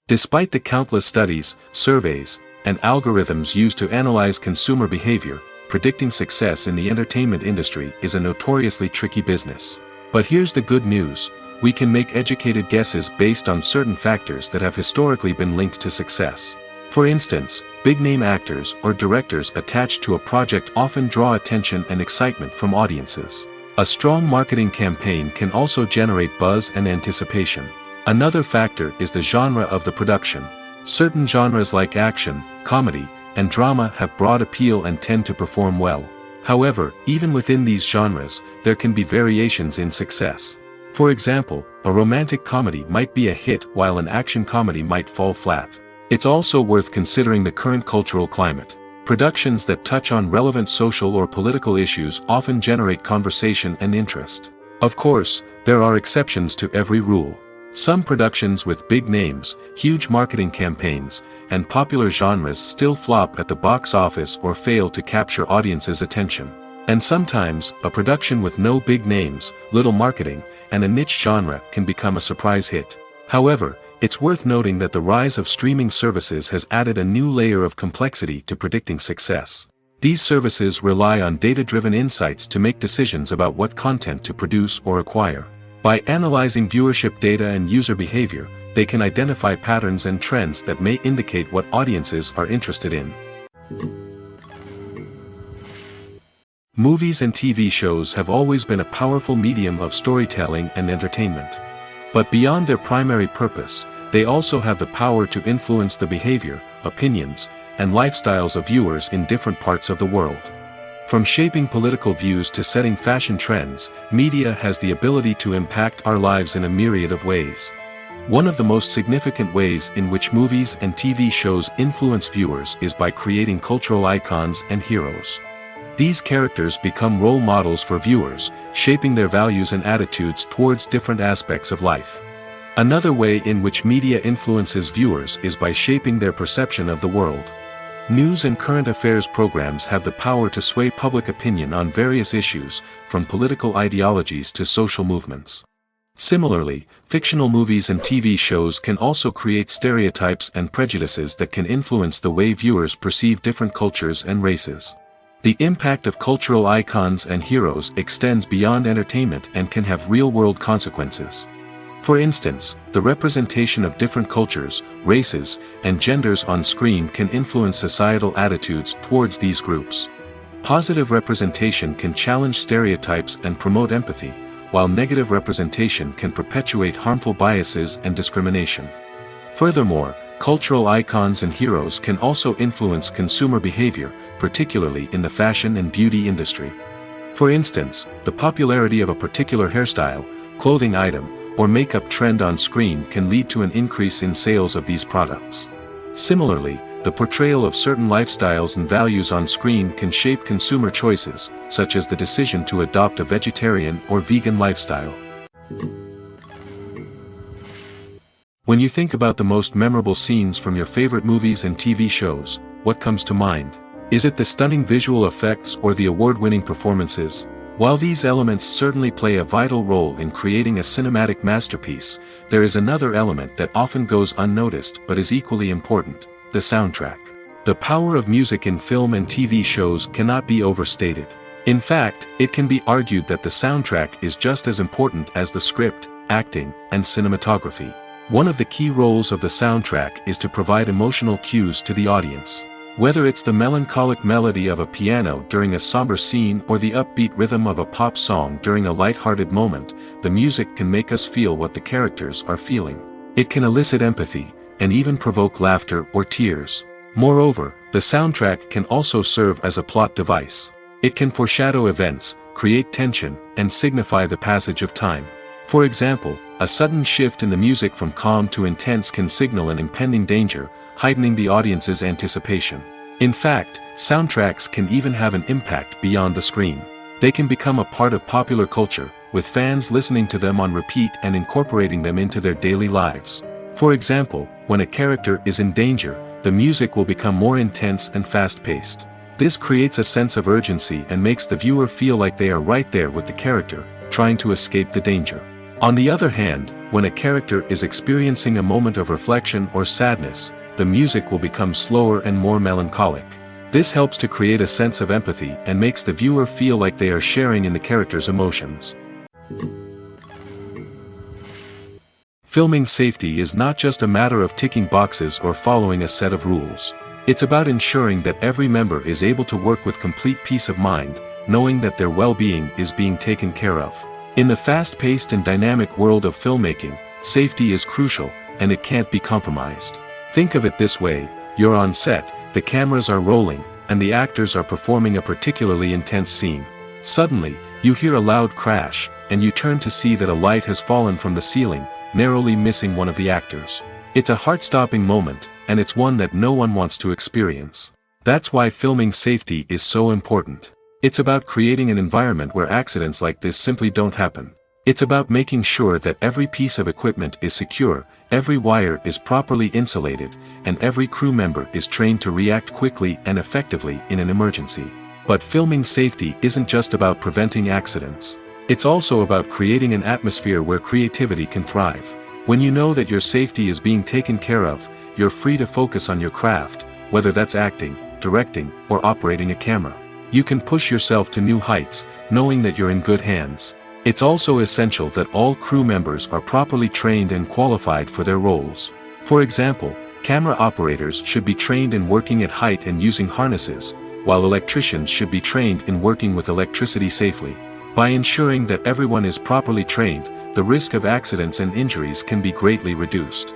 Despite the countless studies, surveys, and algorithms used to analyze consumer behavior, predicting success in the entertainment industry is a notoriously tricky business. But here's the good news: we can make educated guesses based on certain factors that have historically been linked to success. For instance, big-name actors or directors attached to a project often draw attention and excitement from audiences. A strong marketing campaign can also generate buzz and anticipation. Another factor is the genre of the production. Certain genres like action, comedy, and drama have broad appeal and tend to perform well. However, even within these genres, there can be variations in success. For example, a romantic comedy might be a hit while an action comedy might fall flat. It's also worth considering the current cultural climate. Productions that touch on relevant social or political issues often generate conversation and interest. Of course, there are exceptions to every rule. Some productions with big names, huge marketing campaigns, and popular genres still flop at the box office or fail to capture audiences' attention. And sometimes, a production with no big names, little marketing, and a niche genre can become a surprise hit. However, it's worth noting that the rise of streaming services has added a new layer of complexity to predicting success. These services rely on data-driven insights to make decisions about what content to produce or acquire. By analyzing viewership data and user behavior, they can identify patterns and trends that may indicate what audiences are interested in. Movies and TV shows have always been a powerful medium of storytelling and entertainment. But beyond their primary purpose, they also have the power to influence the behavior, opinions, and lifestyles of viewers in different parts of the world. From shaping political views to setting fashion trends, media has the ability to impact our lives in a myriad of ways. One of the most significant ways in which movies and TV shows influence viewers is by creating cultural icons and heroes. These characters become role models for viewers, shaping their values and attitudes towards different aspects of life. Another way in which media influences viewers is by shaping their perception of the world. News and current affairs programs have the power to sway public opinion on various issues, from political ideologies to social movements. Similarly, fictional movies and TV shows can also create stereotypes and prejudices that can influence the way viewers perceive different cultures and races. The impact of cultural icons and heroes extends beyond entertainment and can have real-world consequences. For instance, the representation of different cultures, races, and genders on screen can influence societal attitudes towards these groups. Positive representation can challenge stereotypes and promote empathy, while negative representation can perpetuate harmful biases and discrimination. Furthermore, cultural icons and heroes can also influence consumer behavior, particularly in the fashion and beauty industry. For instance, the popularity of a particular hairstyle, clothing item, or makeup trend on screen can lead to an increase in sales of these products. Similarly, the portrayal of certain lifestyles and values on screen can shape consumer choices, such as the decision to adopt a vegetarian or vegan lifestyle. When you think about the most memorable scenes from your favorite movies and TV shows, what comes to mind? Is it the stunning visual effects or the award-winning performances? While these elements certainly play a vital role in creating a cinematic masterpiece, there is another element that often goes unnoticed but is equally important: the soundtrack. The power of music in film and TV shows cannot be overstated. In fact, it can be argued that the soundtrack is just as important as the script, acting, and cinematography. One of the key roles of the soundtrack is to provide emotional cues to the audience. Whether it's the melancholic melody of a piano during a somber scene or the upbeat rhythm of a pop song during a light-hearted moment, the music can make us feel what the characters are feeling. It can elicit empathy, and even provoke laughter or tears. Moreover, the soundtrack can also serve as a plot device. It can foreshadow events, create tension, and signify the passage of time. For example, a sudden shift in the music from calm to intense can signal an impending danger, heightening the audience's anticipation. In fact, soundtracks can even have an impact beyond the screen. They can become a part of popular culture, with fans listening to them on repeat and incorporating them into their daily lives. For example, when a character is in danger, the music will become more intense and fast-paced. This creates a sense of urgency and makes the viewer feel like they are right there with the character, trying to escape the danger. On the other hand, when a character is experiencing a moment of reflection or sadness, the music will become slower and more melancholic. This helps to create a sense of empathy and makes the viewer feel like they are sharing in the character's emotions. Filming safety is not just a matter of ticking boxes or following a set of rules. It's about ensuring that every member is able to work with complete peace of mind, knowing that their well-being is being taken care of. In the fast-paced and dynamic world of filmmaking, safety is crucial, and it can't be compromised. Think of it this way: you're on set, the cameras are rolling, and the actors are performing a particularly intense scene. Suddenly, you hear a loud crash, and you turn to see that a light has fallen from the ceiling, narrowly missing one of the actors. It's a heart-stopping moment, and it's one that no one wants to experience. That's why filming safety is so important. It's about creating an environment where accidents like this simply don't happen. It's about making sure that every piece of equipment is secure, every wire is properly insulated, and every crew member is trained to react quickly and effectively in an emergency. But filming safety isn't just about preventing accidents. It's also about creating an atmosphere where creativity can thrive. When you know that your safety is being taken care of, you're free to focus on your craft, whether that's acting, directing, or operating a camera. You can push yourself to new heights, knowing that you're in good hands. It's also essential that all crew members are properly trained and qualified for their roles. For example, camera operators should be trained in working at height and using harnesses, while electricians should be trained in working with electricity safely. By ensuring that everyone is properly trained, the risk of accidents and injuries can be greatly reduced.